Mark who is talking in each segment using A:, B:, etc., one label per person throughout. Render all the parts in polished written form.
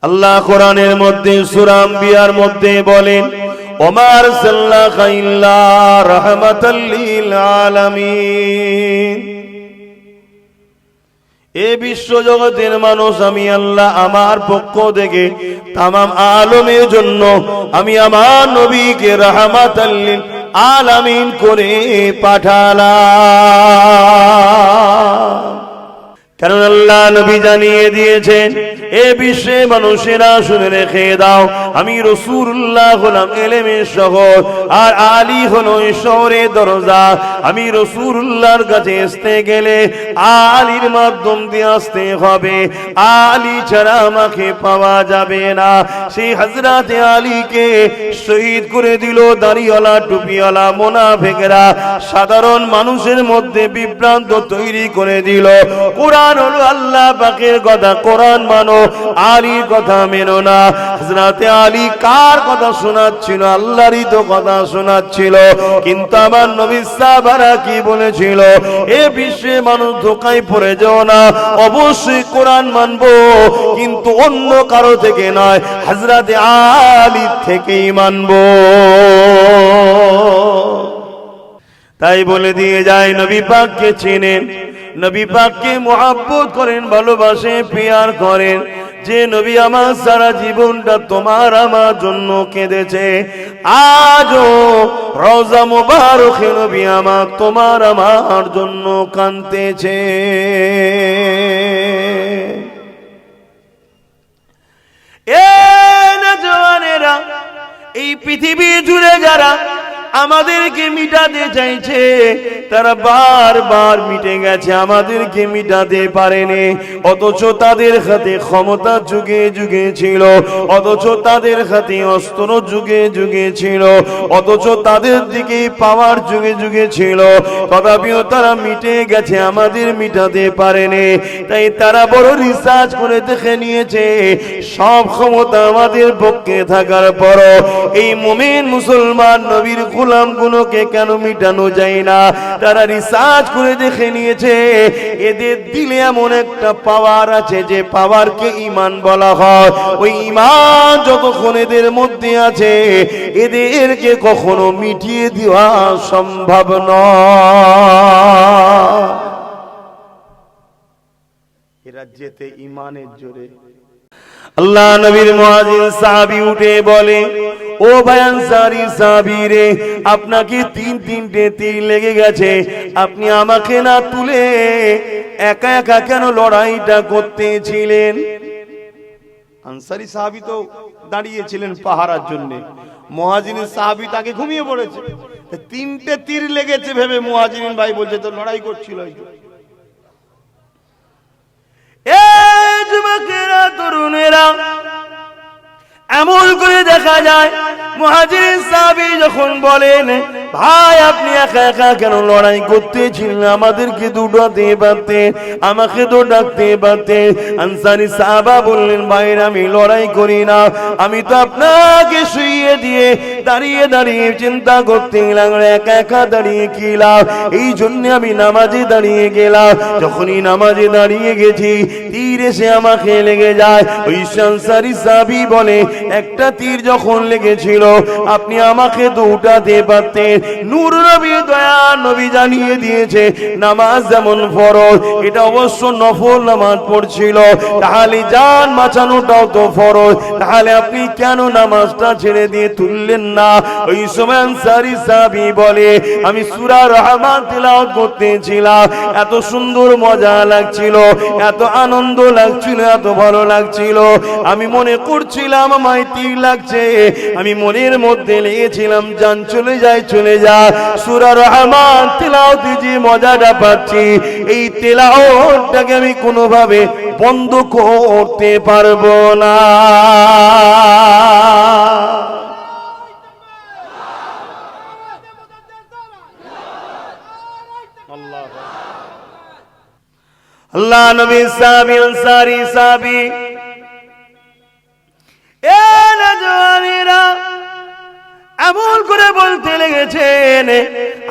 A: আল্লাহ কোরআনের মধ্যে সূরা আম্বিয়ার মধ্যে বলেন, ওমা আরসালনাকা ইল্লা রাহমাতাল লিল আলামিন। এ বিশ্ব জগতের মানুষ, আমি আল্লাহ আমার পক্ষ থেকে তামাম আলমের জন্য আমি আমার নবীকে রাহমাতাল লিল আলামিন করে পাঠালাম। কারণ আল্লাহ নবী জানিয়ে দিয়েছেন, এ বিশ্বে মানুষেরা শুনে রেখে দাও, আমি রাসূলুল্লাহ হলাম ইলমের শহর, আর আলী হলো ঈশ্বরের দরজা। আমি রাসূলুল্লাহর কাছে আসতে গেলে আলীর মাধ্যম দিয়ে আসতে হবে, আলী ছাড়া আমাকে পাওয়া যাবে না। সেই হযরত আলীকে শহীদ করে দিল দাড়িওয়ালা টুপিওয়ালা মুনাফিকরা, সাধারণ মানুষের মধ্যে বিভ্রান্ত তৈরি করে দিল। কোরআন হলো আল্লাহ পাকের কথা, কোরআন মানো, আলীর কথা মেনো না। হযরত আলী কার কথা শোনাচ্ছিল? আল্লাহরই তো কথা শোনাচ্ছিল। কিন্তু আমার নবী সাহাবারা কি বলেছিল? এ বিশ্বে মানুষ ধোঁকায় পড়ে যাও না, অবশ্যই কোরআন মানবো, কিন্তু অন্য কারো থেকে নয়, হযরত আলী থেকেই মানবো। তাই বলে দিয়ে যায়, নবী পাককে চিনেন, নবী পাককে মুহাব্বত করেন, ভালোবাসে, পিয়ার করেন। যে নবী আমার সারা জীবনটা তোমার আমার জন্য কেঁদেছে, আজও রওজা মুবারকে নবী আমার তোমার আমার জন্য কাঁদতেছে। এ নওজওয়ানেরা, এই পৃথিবী জুড়ে যারা আমাদেরকে মিটাতে চাইছে, তারা বারবার মিটে গেছে, আমাদেরকে মিটাতে পারেনি। অথচ তাদের হাতে ক্ষমতা যুগে যুগে ছিল, অথচ তাদের হাতে অস্ত্র যুগে যুগে ছিল, অথচ তাদের দিকে পাওয়ার যুগে যুগে ছিল, তথাপিও তারা মিটে গেছে, আমাদের মিটাতে পারেনি। তাই তারা বড় রিসার্চ করে দেখে নিয়েছে, সব ক্ষমতা আমাদের পক্ষে থাকার পরও এই মুমিন মুসলমান নবীর গোলাম গুলোকে কেন মিটানো যায় না? তারা রিসার্চ করে দেখে নিয়েছে, এদের দিলে এমন একটা পাওয়ার আছে, যে পাওয়ারকে ঈমান বলা হয়। ওই ঈমান যতক্ষণ এদের মধ্যে আছে, এদেরকে কখনো মিটিয়ে দেওয়া সম্ভব নয়। এরা যেতে ঈমানের জোরে। আল্লাহ নবীর মুয়াজ্জিন সাহাবী উঠে বলে, ও ভাই আনসারী সাহাবী রে, আপনাকে তিনটে তীর লেগে গেছে, আপনি আমাকে না তুলে একা একা কেন লড়াইটা করতেছিলেন? আনসারী সাহাবী তো দাঁড়িয়েছিলেন পাহারার জন্য, মুহাজিরিন সাহাবী তাকে ঘুমিয়ে পড়েছে। তিনটে তীর লেগেছে ভেবে মুহাজিরিন ভাই বলছে তো লড়াই করছিল। এই যুবকেরা, তরুণেরা, এমন করে দেখা যায় মুহাজিরিন সাহাবী যখন বলেন, ভাই আপনি একা একা কেন লড়াই করতেছিলেন? আমাদেরকে দুটাতে পারতেন, আমাকে তো ডাকতে পারতেন। আনসারী সাহাবা বললেন, ভাইরা আমি লড়াই করি না, আমি তো আপনাকে শুইয়ে দিয়ে দাঁড়িয়ে দাঁড়িয়ে চিন্তা করতে লাগলাম, একা একা দাঁড়িয়ে কি লাভ? এই জন্য আমি নামাজে দাঁড়িয়ে গেলাম। যখনই নামাজে দাঁড়িয়ে গেছি, তীর এসে আমাকে লেগে যায়। ওই আনসারী সাহাবী বলে, একটা তীর যখন লেগেছিল আপনি আমাকে তো উঠাতে পারতেন। নূর নবী, দয়া নবী জানিয়ে দিয়েছে, নামাজ যেমন ফরজ, এটা অবশ্য নফল নামাজ পড়ছিল, তাহলে জান বাঁচানোটাও তো ফরজ, তাহলে আপনি কেন নামাজটা ছেড়ে দিয়ে তুললেন না? ওই সময় আনসারী সাহাবী বলে, আমি সূরা রহমান তিলাওয়াত করতেছিলাম, এত সুন্দর মজা লাগছিল, এত আনন্দ লাগছিল, এত ভালো লাগছিল, আমি মনে করছিলাম আমায় তীর লাগছে, আমি মনের মধ্যে লেগেছিলাম জান চলে যায় চলে যায়। সূরা রহমান তিলাওয়াতে যে মজাটা পাচ্ছি, এই তিলাওয়াতটাকে আমি কোনোভাবে বন্ধ করতে পারবো না। আল্লাহ নবী সাহাবী আনসারী সাহাবী, এ নওজওয়ানেরা, এমন করে বলতে লেগেছেন,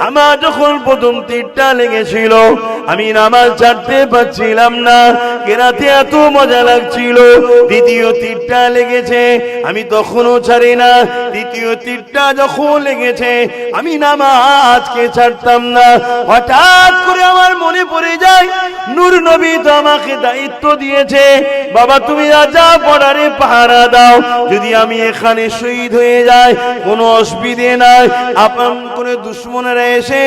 A: আমার যখন প্রথম তীরটা লেগেছিল আমি নামাজ ছাড়তে পারছিলাম না, কেরাতে এত মজা লাগছিল। দ্বিতীয় তীরটা লেগেছে আমি তখনও ছাড়ি না, তৃতীয় তীরটা যখন লেগেছে আমি নামাজকে ছাড়তাম না। হঠাৎ করে আমার মনে পড়ে যায়, নূর নবী তো আমাকে দায়িত্ব দিয়েছে, বাবা তুমি রাজা বর্ডারে পাহারা দাও, যদি আমি এখানে শহীদ হয়ে যাই কোনো অসুবিধে নাই, আপনার কোন দুশমনেরা এসে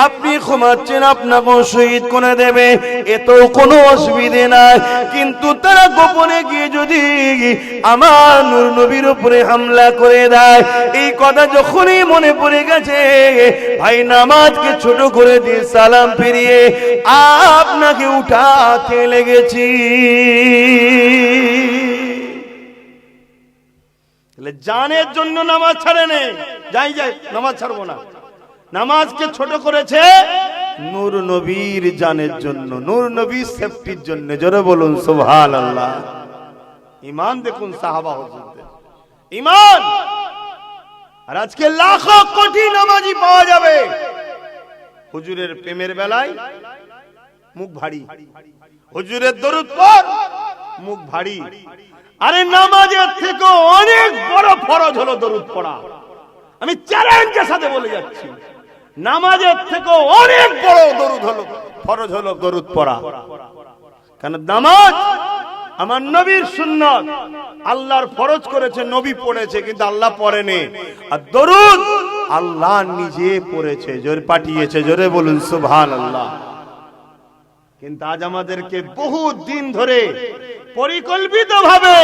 A: আপনি ক্ষমাচ্ছেন আপনাকে শহীদ করে দেবে, এতো কোনো অসুবিধে নাই। কিন্তু তারা গোপনে গিয়ে যদি আমার নূর নবীর উপরে হামলা করে দেয়, এই কথা যখনই মনে পড়ে গেছে ভাই নামাজকে ছোট করে দিয়ে সালাম ফিরিয়ে আপনাকে উঠাতে লেগেছি। জানের জন্য নামাজ ছাড়ে নেই, যাই নামাজ ছাড়বো না, নামাজকে ছোট করেছে নূর নবীর জানের জন্য, নূর নবীর সেফটির জন্য। জোরে বলুন সুবহানাল্লাহ। ঈমান দেখুন সাহাবা হুজুরদের ঈমান। আর আজকে লাখো কোটি নামাজি পাওয়া যাবে, হুজুরের প্রেমের বেলায় মুখ ভারী, হুজুরের দরুদ পড় মুখ ভারী। আরে নামাজের থেকে অনেক বড় ফরজ হলো দরুদ পড়া। আমি চ্যালেঞ্জের সাথে বলে যাচ্ছি, নামাজের থেকে অনেক বড় দরুদ হলো ফরজ হলো দরুদ পড়া। কারণ নামাজ আমার নবীর সুন্নাত, আল্লাহর ফরজ করেছে, নবী পড়েছে কিন্তু আল্লাহ পড়েনি। আর দরুদ আল্লাহ নিজে পড়েছে, জোরে পাঠিয়েছে, জোরে বলুন সুবহানাল্লাহ। কিন্তু আজ আমাদেরকে বহু দিন ধরে পরিকল্পিতভাবে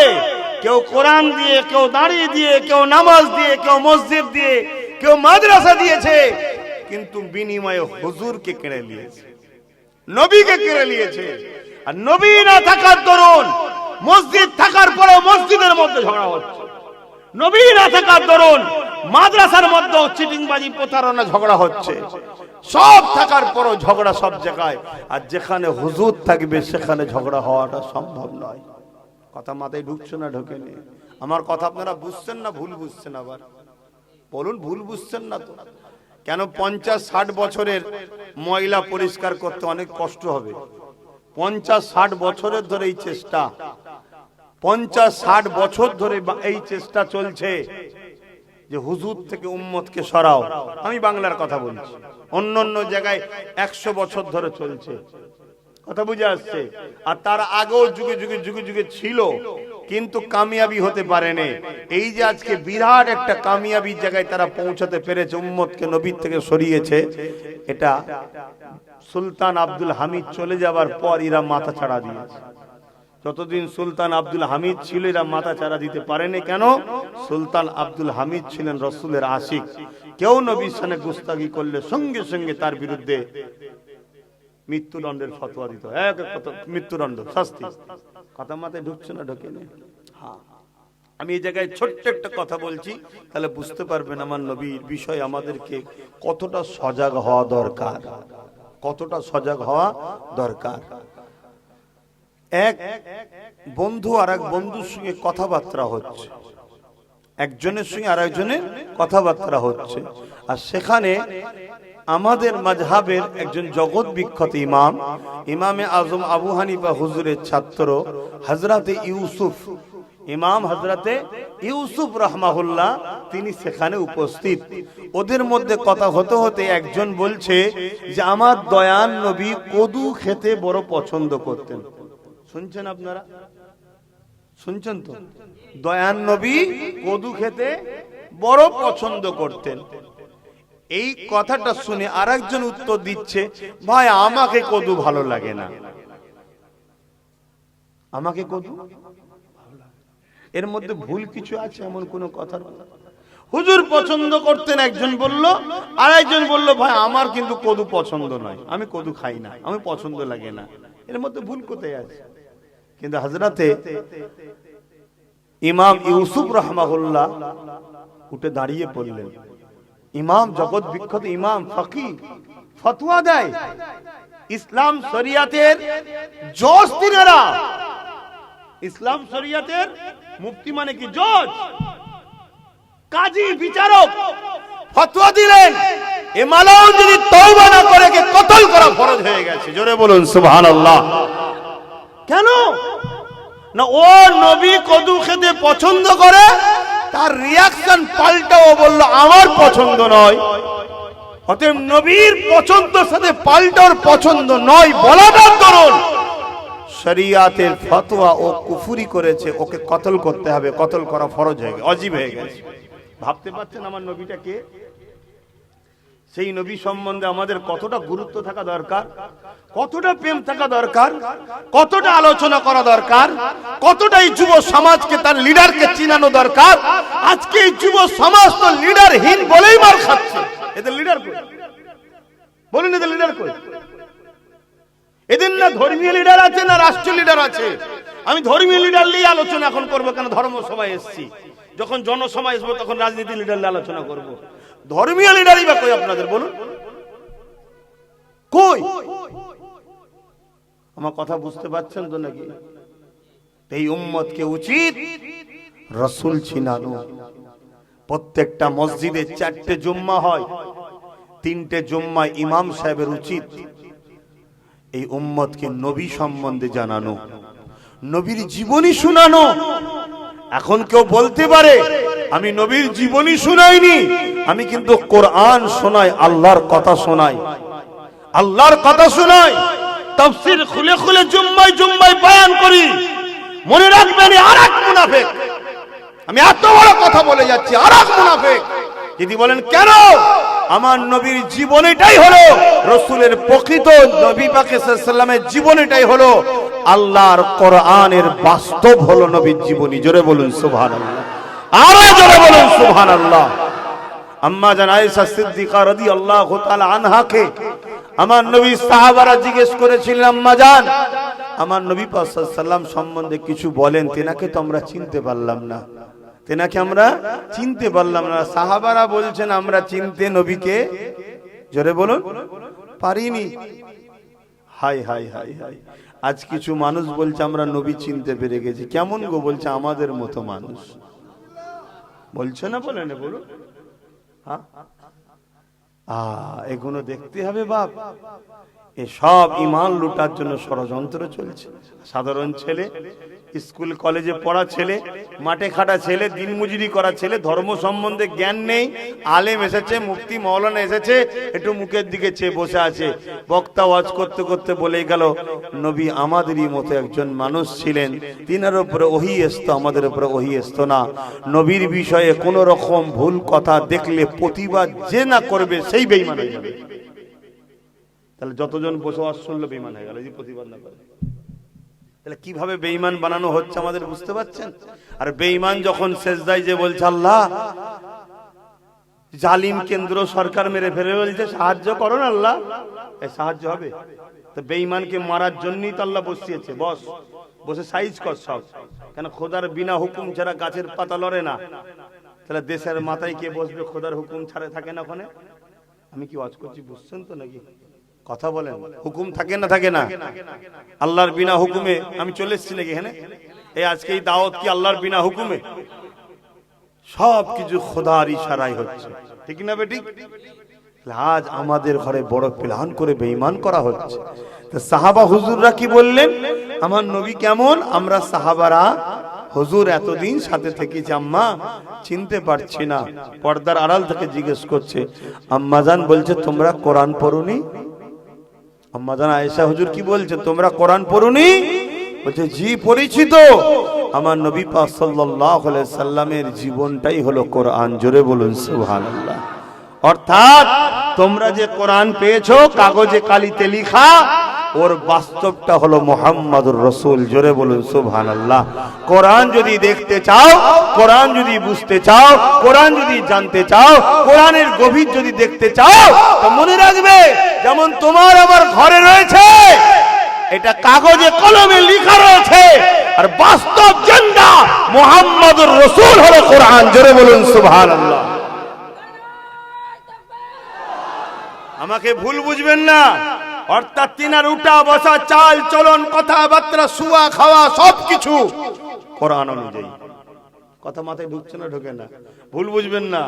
A: কেউ কোরআন দিয়ে, কেউ দাঁড়ি দিয়ে, কেউ নামাজ দিয়ে, কেউ মসজিদ দিয়ে, কেউ মাদ্রাসা দিয়েছে, কিন্তু বিনিময়ে হুজুরকে কেড়ে নিয়েছে, নবীকে কেড়ে নিয়েছে। আর নবী না থাকার দরুন মসজিদ থাকার পরেও মসজিদের মধ্যে ঝগড়া হচ্ছে, নবী না থাকার দরুন মাদ্রাসার মধ্যে চিটিংবাজি প্রতারণা ঝগড়া হচ্ছে, সব থাকার পরও ঝগড়া সব জায়গায়। আর যেখানে হুজুর থাকবে সেখানে ঝগড়া হওয়াটা সম্ভব নয়। কথা মাথায় ঢুকছে না ঢোকেনি? আমার কথা আপনারা বুঝছেন না ভুল বুঝছেন? আবার বলুন, ভুল বুঝছেন না তো? কেন 50-60 বছরের ময়লা পরিষ্কার করতে অনেক কষ্ট হবে? 50-60 বছরের ধরে এই চেষ্টা, 50-60 বছর ধরে এই চেষ্টা চলছে যে হুজুর থেকে উম্মতকে সরাও। আমি বাংলার কথা বলছি, অন্য অন্য জায়গায় 100 বছর ধরে চলছে। কথা বুঝে আসছে? আর তার আগেও যুগে যুগে যুগে যুগে ছিল, কিন্তু কামিয়াবি হতে পারেনি। এই যে আজকে বিরাট একটা কামিয়াবির জায়গায় তারা পৌঁছাতে পেরেছে, উম্মতকে নবীর থেকে সরিয়েছে, এটা সুলতান আব্দুল হামিদ চলে যাবার পর এরা মাথা ছাড়া দিয়েছে। যতদিন সুলতান আব্দুল হামিদ ছিল এরা মাথা চারা দিতে পারেনি। কেন? সুলতান আব্দুল হামিদ ছিলেন রসুলের আশিক। কেউ নবীর সামনে গুস্তাগি করলে সঙ্গে সঙ্গে তার বিরুদ্ধে মৃত্যুদণ্ডের ফতোয়া দিত, মৃত্যুদণ্ড, শাস্তি। কথা মাথায় ঢুকছে না ঢোকেনি? হ্যাঁ, আমি এই জায়গায় ছোট্ট একটা কথা বলছি, তাহলে বুঝতে পারবেন আমার নবীর বিষয় আমাদেরকে কতটা সজাগ হওয়া দরকার, কতটা সজাগ হওয়া দরকার। এক বন্ধু আর এক বন্ধুর সঙ্গে কথাবার্তা হচ্ছে, একজনের সঙ্গে আর একজনের কথাবার্তা হচ্ছে, আর সেখানে আমাদের মাযহাবের একজন জগৎ বিখ্যাত ইমাম, ইমামে আজম আবু হানিফা হুজুরের ছাত্র হযরতে ইউসুফ, ইমাম হযরতে ইউসুফ রাহমাহুল্লাহ, তিনি সেখানে উপস্থিত। ওদের মধ্যে কথা হতে হতে একজন বলছে যে আমার দয়ান নবী কদু খেতে বড় পছন্দ করতেন। শুনছেন আপনারা? শুনছেন তো? দয়ান নবী কদু খেতে বড় পছন্দ করতেন। এই কথাটা শুনে আরেকজন উত্তর দিচ্ছে, ভাই আমাকে কদু ভালো লাগে না, আমাকে কদু ভালো লাগে। এর মধ্যে ভুল কিছু আছে এমন কোন কথা? হুজুর পছন্দ করতেন একজন বলল, আর একজন বলল ভাই আমার কিন্তু কদু পছন্দ নয়, আমি কদু খাই না, আমি পছন্দ লাগে না। এর মধ্যে ভুল কোথায় আছে? কিন্তু হযরতে ইমাম ইউসুফ রাহমাহুল্লাহ উঠে দাঁড়িয়ে পড়লেন। ইমাম, জগৎ বিখ্যাত ইমাম, ফকিহ, ফতোয়া দেয়। ইসলাম শরিয়াতের জজ তিনারা, ইসলাম শরিয়াতের মুফতি মানে কি জজ, কাজী বিচারক ফতোয়া দিলেন এ মালাউন যদি তওবা না করে কে কতল করা ফরজ হয়ে গেছে। জোরে বলুন সুবহানাল্লাহ। কেন না ও নবী কদু খেতে পছন্দ করে, তার রিয়াকশন পাল্টাও বলল আমার পছন্দ নয়। অতএব নবীর পছন্দের সাথে পাল্টার পছন্দ নয় বলাটার দরুন শরিয়াতের ফতোয়া ও কুফরি করেছে, ওকে কতল করতে হবে, কতল করা ফরজ হয়ে গেছে, ওয়াজিব হয়ে গেছে। ভাবতে পারছেন আমার নবীটা কে? সেই নবী সম্বন্ধে আমাদের কতটা গুরুত্ব থাকা দরকার, কতটা প্রেম থাকা দরকার, কতটা আলোচনা করা দরকার, কতটা এই যুব সমাজকে তার লিডারকে চিনানো দরকার। আজকে এই যুব সমাজ তো লিডারহীন বলেই মার খাচ্ছে। এদের লিডার কই বলুন, এদের লিডার কই? এদের না ধর্মীয় লিডার আছে না রাষ্ট্রীয় লিডার আছে। আমি ধর্মীয় লিডার নিয়ে আলোচনা এখন করবো, কেন ধর্ম সভায় এসেছি। যখন জনসভা আসবো তখন রাজনীতি লিডার নিয়ে আলোচনা করবো। ধর্মীয় লিডারই বা কই আপনাদের বলুন, কই? আমার কথা বুঝতে পারছেন তো নাকি? এই উম্মতকে উচিত রাসূল চিনানো। প্রত্যেকটা মসজিদে 4টে জুম্মা হয়, 3টে জুম্মা ইমাম সাহেবের উচিত এই উম্মতকে নবী সম্বন্ধে জানানো, নবীর জীবনী শোনানো। এখন কেউ বলতে পারে আমি নবীর জীবনী শোনাইনি, আমি কিন্তু কোরআন শোনাই, আল্লাহর কথা শোনাই, আল্লাহর কথা শোনাই, তাফসীর খুলে খুলে জুম্মায় জুম্মায় বয়ান করি। মনে রাখবেন আরেক মুনাফিক, আমি এত বড় কথা বলে যাচ্ছি, আরেক মুনাফিক যদি বলেন কেন, আমার নবীর জীবনীটাই হলো রাসূলের প্রকৃত, নবী পাক সাল্লাল্লাহু আলাইহি ওয়াসাল্লামের জীবনীটাই হলো আল্লাহর কোরআনের বাস্তব হলো নবীর জীবনী। জোরে বলুন সুবহানাল্লাহ, আরো জোরে বলুন সুবহানাল্লাহ। আম্মা জান আয়েশা সিদ্দিকা রাদিয়াল্লাহু তাআলা আনহাকে আমার নবী সাহাবারা জিজ্ঞেস করেছিলেন, আম্মা জান আমার নবী পাক সাল্লাল্লাহু আলাইহি ওয়াসাল্লাম সম্বন্ধে কিছু বলেন, তেনাকে তো আমরা চিনতে পারলাম না, তেনাকে আমরা চিনতে পারলাম না। সাহাবারা বলছেন আমরা চিনতে নবীকে, জোরে বলুন, পারিনি। হাই হাই হাই হাই, আজ কিছু মানুষ বলছে আমরা নবী চিনতে পেরে গেছি। কেমন গো? বলছে আমাদের মতো মানুষ। বলছে না, বলে না, বলুন। হ্যাঁ, এগুলো দেখতে হবে বাপ। এসব ঈমান লুটার জন্য ষড়যন্ত্র চলছে। সাধারণ ছেলে, স্কুল কলেজে পড়া ছেলে, মাঠে খাটা ছেলে, দিনমজুরি করা ছেলে, ধর্ম সম্বন্ধে জ্ঞান নেই। আলেম এসেছে, মুফতি মাওলানা এসেছে, একটু মুখের দিকে চেয়ে বসে আছে। বক্তা ওয়াজ করতে করতে বলে গেল নবী আমাদেরই মতো একজন মানুষ ছিলেন, তিনার উপরে ওহী আসতো, আমাদের উপরে ওহী আসতো না। নবীর বিষয়ে কোন রকম ভুল কথা দেখলে প্রতিবাদ যে না করবে সেই বেঈমান হয়ে যাবে। তাহলে যতজন বসে ওয়াজ শুনলো বেঈমান হয়ে গেল, যদি প্রতিবাদ না করে। তাহলে কিভাবে বেঈমান বানানো হচ্ছে আমাদের বুঝতে পারছেন? আর বেঈমান যখন সেজদায় যে বলছে আল্লাহ জালিম কেন্দ্র সরকার মেরে ফেলে, বলছে সাহায্য করুন আল্লাহ, এই সাহায্য হবে? তো বেঈমানকে মারার জন্যই তো আল্লাহ বসিয়েছে, বস বসে সাইজ কর সব। কেন খোদার বিনা হুকুম ছাড়া গাছের পাতা লড়ে না। তাহলে দেশের মাথায় কে বসবে? খোদার হুকুম ছাড়া থাকে না ওখানে। আমি কি ওয়াজ করছি বুঝছেন তো নাকি? কথা বলেন, হুকুম থাকে না থাকে না? আল্লাহর বিনা হুকুমে আমি চলে এসেছি নাকি এখানে? এই আজকে এই দাওয়াত কি আল্লাহর বিনা হুকুমে? সব কিছু খোদার ইশারায় হচ্ছে, ঠিক না বেঠিক? আজ আমাদের ঘরে বড় প্ল্যান করে বেঈমান করা হচ্ছে। তো সাহাবা হুজুররা কি বললেন, আমার নবী কেমন? আমরা সাহাবারা হুজুর এতদিন সাথে থেকেছি, আম্মা চিনতে পারছি না। পর্দার আড়াল থেকে জিজ্ঞেস করছে, আম্মাজান বলছে তোমরা কোরআন পড়োনি? আম্মাজান আয়েশা হুজুর কি বলছে, তোমরা কোরআন পড়োনি? বলছে জি পড়েছি তো। আমার নবী পাক সাল্লাল্লাহু আলাইহি সাল্লামের জীবনটাই হলো কোরআন। জোরে বলুন সুবহানাল্লাহ। অর্থাৎ তোমরা যে কোরআন পেয়েছো কাগজে কালিতে লেখা, ওর বাস্তবটা হলো মুহাম্মাদুর রাসূল। জোরে বলুন সুবহানাল্লাহ। কোরআন যদি দেখতে চাও, কোরআন যদি বুঝতে চাও, কোরআন যদি জানতে চাও, কোরআনের গভীর যদি দেখতে চাও, তো মনে রাখবে যেমন তোমার আমার ঘরে রয়েছে, এটা কাগজে কলমে লেখা রয়েছে, আর বাস্তব জিন্দা মুহাম্মাদুর রাসূল হলো কোরআন। জোরে বলুন সুবহানাল্লাহ। আমাকে ভুল বুঝবেন না। অর্থাৎ তিনার উঠা বসা, চাল চলন, কথাবার্তা, শুয়া খাওয়া সবকিছু কোরআন অনুযায়ী। কথা মাথায় ঢুকছে না, ঢোকে না, ভুল বুঝবেন না,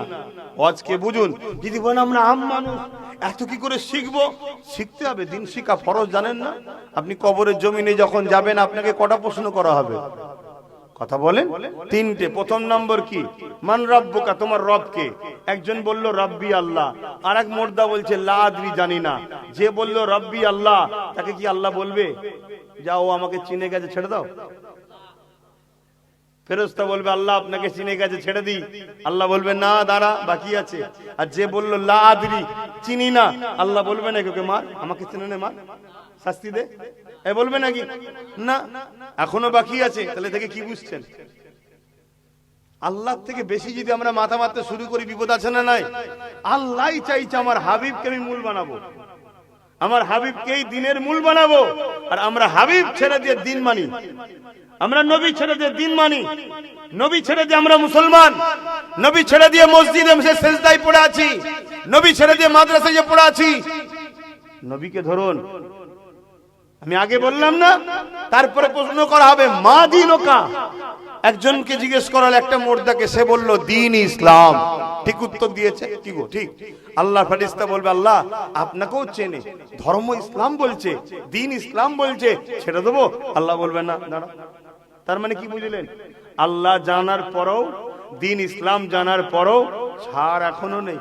A: আজকে বুঝুন। যদি বলেন আমরা আম মানুষ এত কি করে শিখবো, শিখতে হবে, দিন শিখা ফরজ, জানেন না? আপনি কবরের জমিনে যখন যাবেন আপনাকে কটা প্রশ্ন করা হবে? কথা বলেন, তিনটে। প্রথম নম্বর কি? মান রব্বুকা, তোমার রব কে? একজন বলল রব্বি আল্লাহ, আর এক মুর্দা বলছে লা আদরি, জানি না। যে বলল রব্বি আল্লাহ তাকে কি আল্লাহ বলবে যাও আমাকে চিনে গেছে ছেড়ে দাও? ফেরেশতা বলবে আল্লাহ আপনাকে চিনে গেছে ছেড়ে দিই, আল্লাহ বলবে না দাঁড়া বাকি আছে। আর যে বলল লা আদরি, চিনি না, আল্লাহ বলবে না ওকে মার, আমাকে চিনে নে, মার, শাস্তি দে, এ বলবে নাকি? না, এখনো বাকি আছে। তাহলে থেকে কি বুঝছেন? আল্লাহ থেকে বেশি যদি আমরা মাথা মারতে শুরু করি বিপদ আছে না নাই? আল্লাহ চাইছে আমার হাবিবকে আমি মূল বানাবো, আমার হাবিবকেই দিনের মূল বানাবো। আর আমরা হাবিব ছেড়ে দিয়ে দিন মানি, আমরা নবী ছেড়ে দিয়ে দিন মানি, নবী ছেড়ে দিয়ে আমরা মুসলমান, নবী ছেড়ে দিয়ে মসজিদে সেজদায় পড়ে আছি, নবী ছেড়ে দিয়ে মাদ্রাসায় পড়ে আছি। নবীকে ধরুন, আমি আগে বললাম না? তারপরে প্রশ্ন করা হবে মা দিনুকা। একজনকে জিজ্ঞেস করাল একটা মুর্দাকে, সে বলল দিন ইসলাম। ঠিক উত্তর দিয়েছে, কি গো ঠিক? আল্লাহর ফেরেশতা বলবে আল্লাহ আপনাকেও চেনে, ধর্ম ইসলাম বলছে, দিন ইসলাম বলছে, ছেড়ে দেবো? আল্লাহ বলবে না দাঁড়া। তার মানে কি বুঝলেন? আল্লাহ জানার পরও, দিন ইসলাম জানার পরও ছাড় এখনো নেই,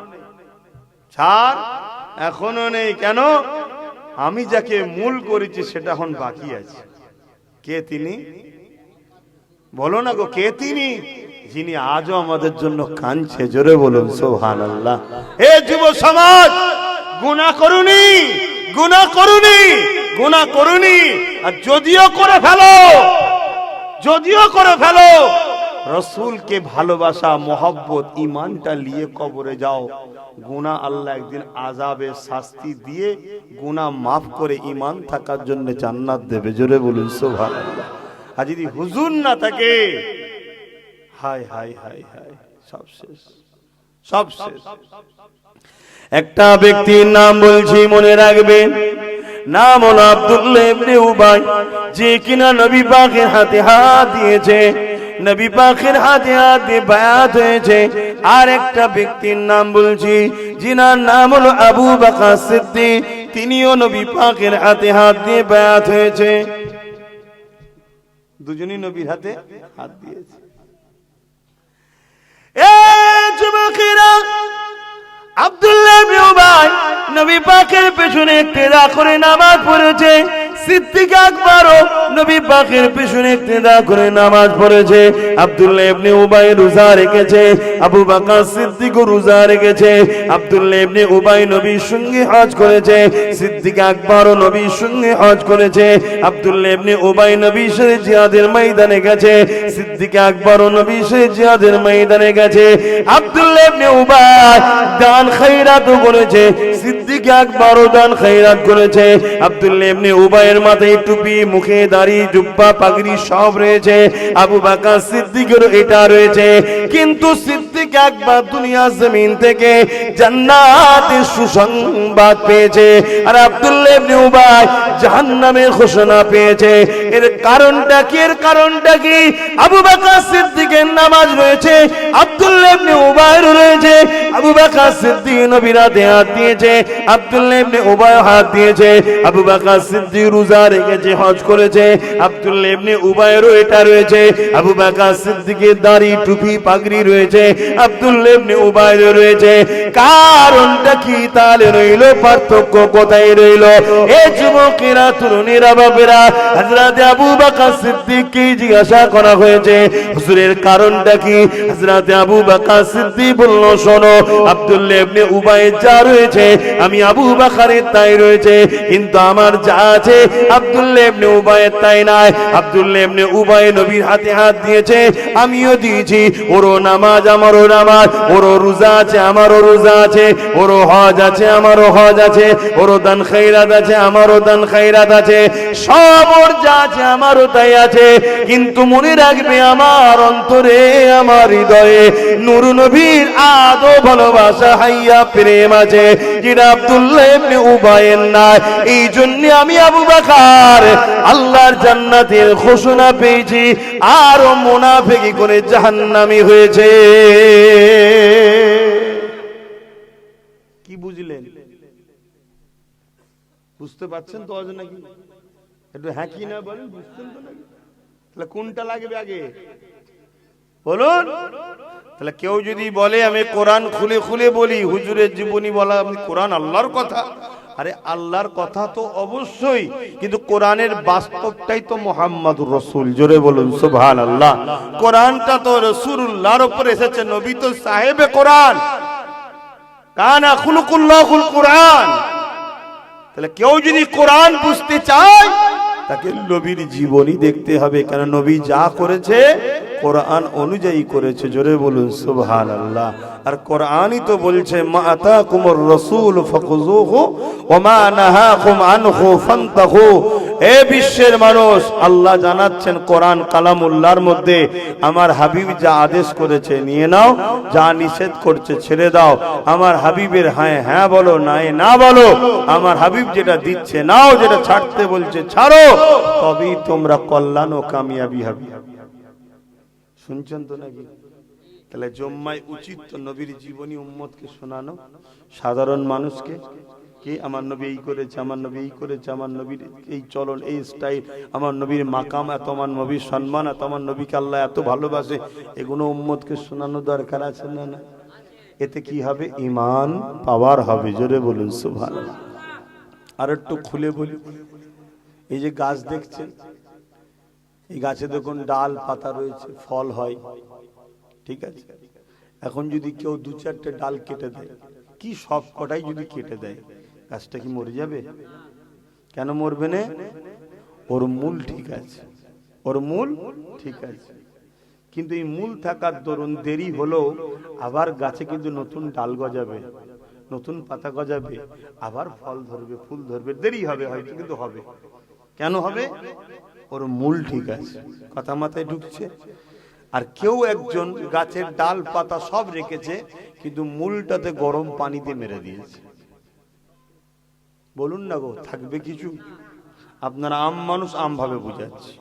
A: ছাড় এখনো নেই। কেন? আমি যাকে মূল করেছি সেটা এখন বাকি আছে। কে তিনি? বলো না গো, কে তিনি? যিনি আজও আমাদের জন্য কাঁদছে, জোরে বলুন সুবহানাল্লাহ। হে যুব সমাজ, গুনাহ করুনি, গুনাহ করুনি, গুনাহ করুনি। আর যদিও করে ফেলো, যদিও করে ফেলো, রাসূলকে ভালোবাসা, মহব্বত, ঈমানটা নিয়ে কবরে যাও। গুনাহ আল্লাহ একদিন আযাবে শাস্তি দিয়ে গুনাহ মাফ করে ঈমান থাকার জন্য জান্নাত দেবে, জোরে বলুন সুবহানাল্লাহ। আর যদি হুজুর না থাকে, হায় হায় হায় হায়, সব শেষ, সব শেষ। একটা ব্যক্তির নাম বলছি, মনে রাখবেন, নাম হলো আব্দুল্লাহ ইবনে উবাই, যে কিনা নবী পাকের হাতে হাত দিয়েছে, নবী পাকের হাতে হাত দিয়ে বায়াত হয়েছে। আর একটা ব্যক্তির নাম বলছি, যিনার নাম হলো আবু বকর সিদ্দিক, তিনিও নবী পাকের হাতে হাত দিয়ে বায়াত হয়েছে। দুজনই নবীর হাতে হাত দিয়েছে। এ যুবকেরা, আব্দুল্লাহ ইবনে উবাই নবী পাকের পেছনে ইক্তেদা করে নামাজ পড়েছে। সিদ্দিক আকবরও নবী পাকের পেছনে ইক্তেদা করে নামাজ পড়েছে। আব্দুল্লাহ ইবনে উবাই রোজা রেখেছে, আবু বকর সিদ্দিকও রোজা রেখেছে। আব্দুল্লাহ ইবনে উবাই নবীর সঙ্গে হজ করেছে, সিদ্দিক আকবরও নবীর সঙ্গে হজ করেছে। আব্দুল্লাহ ইবনে উবাই নবীর সাথে জিহাদের ময়দানে গেছে, সিদ্দিক আকবরও নবীর সাথে জিহাদের ময়দানে গেছে। আব্দুল্লাহ ইবনে উবাই দান খয়রাত করেছে, সিদ্দিক আকবরও দান খয়রাত করেছে। আব্দুল্লাহ ইবনে উবাইয়ের মাথায় টুপি, মুখে দাড়ি, জুব্বা, পাগড়ি সব রয়েছে। আবু বকর সিদ্দিকেরও এটা রয়েছে। কিন্তু সিদ্দিক আকবর দুনিয়া জমিন থেকে জান্নাতের সুসংবাদ পেয়েছে, আর আব্দুল্লাহ ইবনে উবাই জাহান্নামের ঘোষণা পেয়েছে। এর কারণটা কি? এর কারণটা কি? আবু বকর সিদ্দিকের নামাজ রয়েছে, আব্দুল্লাহ ইবনে উবাইয়ের রয়েছে। আবু বকর সিদ্দিক নবীর হাতে হাত দিয়েছে, আব্দুল্লাহ ইবনে উবাই হাত দিয়েছে। আবু বকর সিদ্দিক রোজা রেখেছে, হজ করেছে, আব্দুল্লাহ ইবনে উবাইয়েরও এটা রয়েছে। আবু বকর সিদ্দিকের দাড়ি, টুপি, পাগড়ি রয়েছে, আব্দুল্লাহ ইবনে উবাইয়েরও রয়েছে। কারণটা কি? তাহলে রইল পার্থক্য কোথায় রইল? এ যুবকেরা, তরুণীরা, বাবেরা, হযরত আবু বকর সিদ্দিককে জিজ্ঞাসা করা হয়েছে হুজুরের কারণটা কি? হযরত আবু বকর সিদ্দিক বলল, শোনো, আব্দুল্লাহ ইবনে উবাইয়ের যা রয়েছে আমি আবু বকরের তাই রয়েছে, কিন্তু আমার যা আছে আব্দুল্লাহ ইবনে উবাইয়ের তাই নাই। আব্দুল্লাহ ইবনে উবাই নবীর হাতে হাত দিয়েছে, আমিও দিয়েছি। ওরও নামাজ আমারও নামাজ, ওরও রোজা আছে আমারও রোজা আছে, ওরও হজ আছে আমারও হজ আছে, ওরও দান খয়রাত আছে আমারও দান খয়রাত আছে, সব ওর যা আছে আমারও তাই আছে। কিন্তু মনে রাখবে, আমার অন্তরে আমার হৃদয়ে নূর নবীর আদো ভালোবাসা হাইয়া প্রেম আছে যেটা আব্দুল্লাহ ইবনে উবাইয়ের নাই। এই জন্য আমি আবু বকর আল্লাহর জান্নাতের ঘোষণা পেয়েছি আর মুনাফিকি করে জাহান্নামী হয়েছে। কি বুঝলেন? বুঝতে পারছেন তো আজ নাকি? একটু হ্যাঁ কি না বলেন, বুঝছেন তো নাকি? তাহলে কোনটা লাগবে আগে বলুন? তাহলে কেউ যদি বলে আমি কোরআন খুলে খুলে বলি, হুজুরের জীবনী বলা আপনি কোরআন আল্লাহর কথা, আরে আল্লাহর কথা তো অবশ্যই, কিন্তু কোরআনের বাস্তবটাই তো মুহাম্মাদুর রাসূল। জোরে বলুন সুবহানাল্লাহ। কোরআনটা তো রাসূলুল্লাহর উপর এসেছে, নবী তো সাহেবে কোরআন, কানা খুলুকুল্লাহুল কোরআন। তাহলে কেউ যদি কোরআন বুঝতে চায় তাকে নবীর জীবনী দেখতে হবে, কেন নবী যা করেছে কোরআন অনুযায়ী করেছে। জোরে বলুন সুবহানাল্লাহ। আর কোরআনই তো বলছে মা আতাকুমুর রাসূল ফাখুযুহু ওয়া মা নাহাকুম আনহু ফান্তাহু। এ বিশ্বের মানুষ, আল্লাহ জানাচ্ছেন কোরআন কালামুল্লাহর মধ্যে আমার হাবিব যা আদেশ করেছে নিয়ে নাও, যা নিষেধ করছে ছেড়ে দাও। আমার হাবিবের হ্যাঁ হ্যাঁ বলো, নাই না বলো। আমার হাবিব যেটা দিচ্ছে নাও, যেটা ছাড়তে বলছে ছাড়ো, তবেই তোমরা কল্যাণ ও কামিয়াবি হবে। শুনছেন তো নাকি? তাহলে জম্মায় উচিত তো নবীর জীবনী উম্মতকে শোনানো, সাধারণ মানুষকে, কি আমার নবী এই করেছে, আমার নবী এই করেছে, আমার নবীর এই চলন, এই স্টাইল, আমার নবীর মাকাম এত, আমার নবীর সম্মান এত, আমার নবীকে আল্লাহ এত ভালোবাসে, এগুলো উম্মতকে শোনানো দরকার আছে না? না, এতে কি হবে? ঈমান পাওয়ার হবে। জোরে বলুন সুবহানাল্লাহ। আর একটু খুলে বলি, এই যে গাছ দেখছেন, এই গাছে দেখুন ডাল পাতা রয়েছে, ফল হয়, ঠিক আছে। এখন যদি কেউ দু চারটে ডাল কেটে দেয়, কি সব কটাই যদি কেটে দেয়, গাছটা কি মরে যাবে? কেন মরবে না? ওর মূল ঠিক আছে, ওর মূল ঠিক আছে। কিন্তু এই মূল থাকার দরুন দেরি হলো, আবার গাছে কিন্তু নতুন ডাল গজাবে, নতুন পাতা গজাবে, আবার ফল ধরবে, ফুল ধরবে, দেরি হবে হয়তো, কিন্তু হবে। কেন হবে? ওর মূল ঠিক আছে। কথা মাথায় ঢুকছে? আর কেউ একজন গাছের ডাল পাতা সব রেখেছে, কিন্তু মূলটাতে গরম পানিতে মেরে দিয়েছে। বলুন না গো, থাকবে কিছু? আপনারা আম মানুষ, আম ভাবে বুঝাচ্ছি।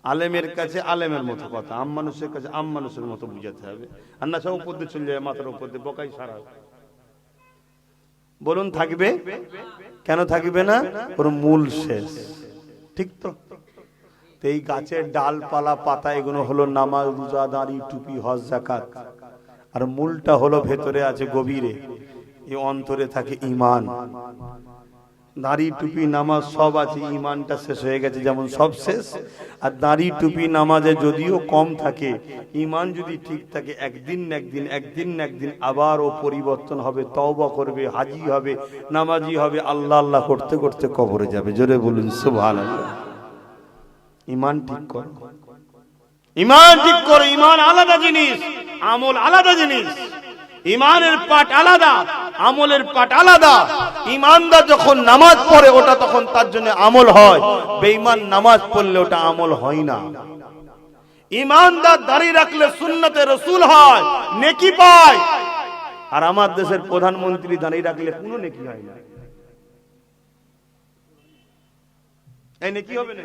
A: আলেমের কাছে আলেমের মতো কথা, আম মানুষের কাছে আম মানুষের মতো বুঝাতে হবে। আর না সব উপর দিয়ে চলে যায়, মাথার উপর দিয়ে বকাই সারা। বলুন থাকবে? কেন থাকবে না? ওর মূল শেষ, ঠিক তো? এই গাছের ডালপালা পাতা এগুলো হলো নামাজ, রোজা, দাঁড়ি, টুপি, হজ, যাকাত। আর মূলটা হলো ভেতরে আছে গভীরে, এই অন্তরে থাকে ঈমান। দাঁড়ি, টুপি, নামাজ সব আছে, ঈমানটা শেষ হয়ে গেছে, যেমন সব শেষ। আর দাঁড়ি, টুপি, নামাজে যদিও কম থাকে, ঈমান যদি ঠিক থাকে, একদিন একদিন আবার ও পরিবর্তন হবে, তওবা করবে, হাজি হবে, নামাজি হবে, আল্লাহ আল্লাহ করতে করতে কবরে যাবে। জোরে বলুন সুবহানাল্লাহ। ঈমান ঠিক করো, ঈমান ঠিক করো। ঈমান আলাদা জিনিস, আমল আলাদা জিনিস। ঈমানের পাঠ আলাদা, আমলের পাঠ আলাদা। ঈমানদার যখন নামাজ পড়ে ওটা তখন তার জন্য আমল হয়, বেঈমান নামাজ পড়লে ওটা আমল হয় না। ঈমানদার দাড়ি রাখলে সুন্নতে রাসূল হয়, নেকি পায়। আর আমার দেশের প্রধানমন্ত্রী দাড়ি রাখলে কোনো নেকি হয় না। এই নেকি হবে না?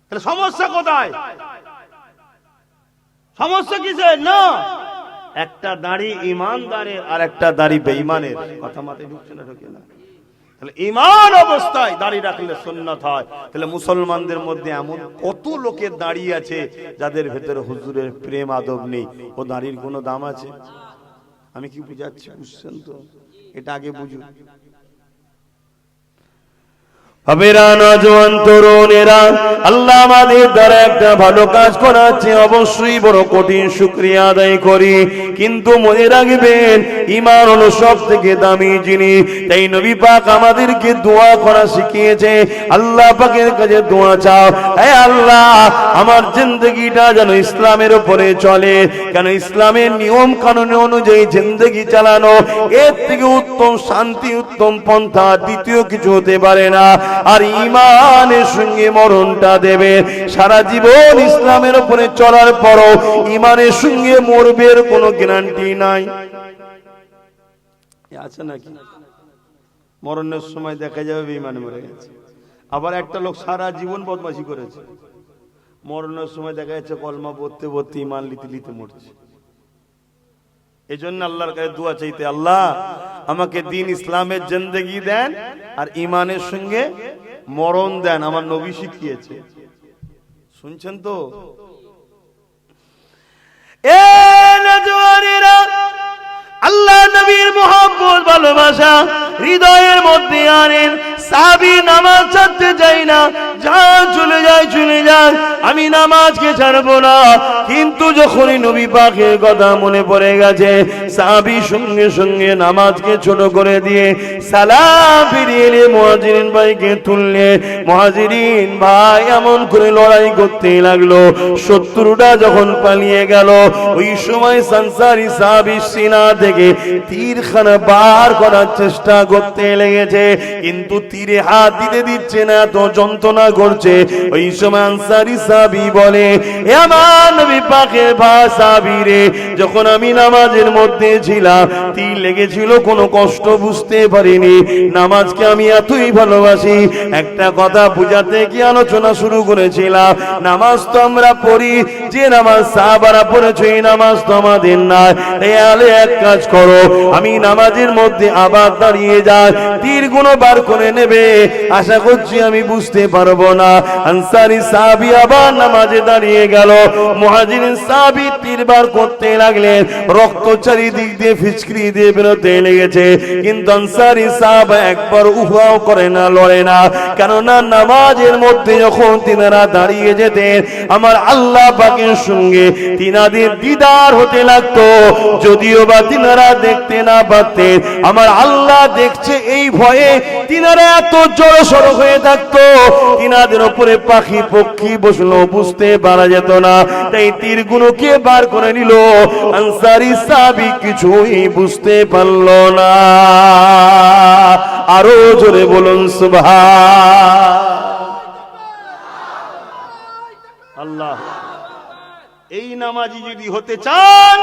A: তাহলে সমস্যা কোথায়? সমস্যা কিসের? না, একটা দাড়ি ঈমানদারের আর একটা দাড়ি বেঈমানের। কথা মাথায় ঢুকছে না? ঢোকে না? তাহলে ঈমান অবস্থায় দাড়ি রাখলে সুন্নাত হয়। তাহলে মুসলমানদের মধ্যে এমন কত লোকের দাড়ি আছে যাদের ভেতরে হুজুরের প্রেম আদব নেই। ও দাড়ির কোনো দাম আছে? আমি কি বুঝাচ্ছি? বুঝছেন তো? এটা আগে বুঝুন। তরুণেরা, আল্লাহ আমাদের দ্বারা একটা ভালো কাজ করাচ্ছে, অবশ্যই বড় কঠিন শুকরিয়া আদায় করি। কিন্তু মনে রাখবেন, ঈমান হলো সব থেকে দামি জিনিস। তাই নবী পাক আমাদেরকে দোয়া করা শিখিয়েছে। আল্লাহ পাকের কাছে দোয়া চাও, হে আল্লাহ আমার জিন্দগিটা যেন ইসলামের উপরে চলে। কেন ইসলামের নিয়ম কানুন অনুযায়ী জিন্দগি চালানো, এর থেকে উত্তম শান্তি, উত্তম পন্থা দ্বিতীয় কিছু হতে পারে না। আর ঈমানের সঙ্গে মরণটা দেবে। সারা জীবন ইসলামের উপরে চলার পরও ঈমানের সঙ্গে মরবে এর কোনো গ্যারান্টি নাই। আছে নাকি? মরণের সময় দেখা যাবে বেঈমান মরে গেছে। আবার একটা লোক সারা জীবন বদমাশি করেছে, মরণের সময় দেখা যাচ্ছে কলমা পড়তে পড়তে ঈমান লিতে লিতে মরছে। এই জন্য আল্লাহর কাছে দোয়া চাইতে, আল্লাহ আমাকে দিন ইসলামের জিন্দেগি দেন আর ঈমানের সঙ্গে মরণ দেন, আমার নবী শিখিয়েছে। শুনছেন তো? এ নওজওয়ানেরা, আল্লাহ নবীর মুহাব্বত ভালোবাসা হৃদয়ের মধ্যে আনেন। সাহাবী নামাজ ছাড়তে চাই না, যা চলে যায় চলে যায়, আমি নামাজকে ছাড়বো না। কিন্তু যখনই নবী পাকের কথা মনে পড়ে গেছে, সাহাবী সঙ্গে সঙ্গে নামাজকে ছোট করে দিয়ে সালাম ফিরিয়ে এলে মুহাজিরিন ভাইকে তুললে। মুহাজিরিন ভাই এমন করে লড়াই করতে লাগলো, শত্রুটা যখন পালিয়ে গেল, ওই সময় আনসারী সাহাবী সিনা থেকে তীরখানা বার করার চেষ্টা করতে লেগেছে, কিন্তু তীরে হাত দিতে দিচ্ছে না, তো যন্ত্রণা করছে। ওই সময় আনসারী সাহাবী বলে, হে আমার নবী পাকের ভাই সাহাবী রে, যখন আমি নামাজের মধ্যে ছিলাম তীর লেগেছিল, কোনো কষ্ট বুঝতে পারিনি। নামাজকে আমি এতই ভালোবাসি। একটা কথা বুঝাতে কি আলোচনা শুরু করেছিলাম, নামাজ তো আমরা পড়ি, যে নামাজ সাহাবারা পড়েছে এই নামাজ তো আমাদের না। তাহলে এক কাজ করো, আমি নামাজের মধ্যে আবার দাঁড়িয়ে যাই, তীর গুলো বার করে নেবে। আশা করছি আমি বুঝতে পারবো না। আনসারী সাহাবী আবার নামাজে দাঁড়িয়ে গেল, মুহাজিরিন সাহাবী তীর বার করতে লাগলেন, রক্ত চারিদিক দিয়ে ফিচকিরি দিয়ে বেরোতে লেগেছে। কিন্তু আনসারী সাহাবা একবার উহাও করে না, লড়ে না। কেননা নামাজের মধ্যে যখন তিনারা দাঁড়িয়ে যেতেন, আমার আল্লাহ পাকের সঙ্গে তিনাদের দিদার হতে লাগতো। যদিও বা তিনারা দেখতে না পারতেন, আমার আল্লাহ দেখছে এই ভয়ে তিনারা এত জড়সড় হয়ে থাকতো, তিনাদের উপরে পাখি পক্ষী বসলো, বুঝতে পারা যেত না। তাই তীরগুলোকে বার করে নিল। আনসারী সাহাবী কিছুই বুঝতে পারল না। আরো জোরে বলুন সুবহানাল্লাহ। এই নামাজি যদি হতে চান,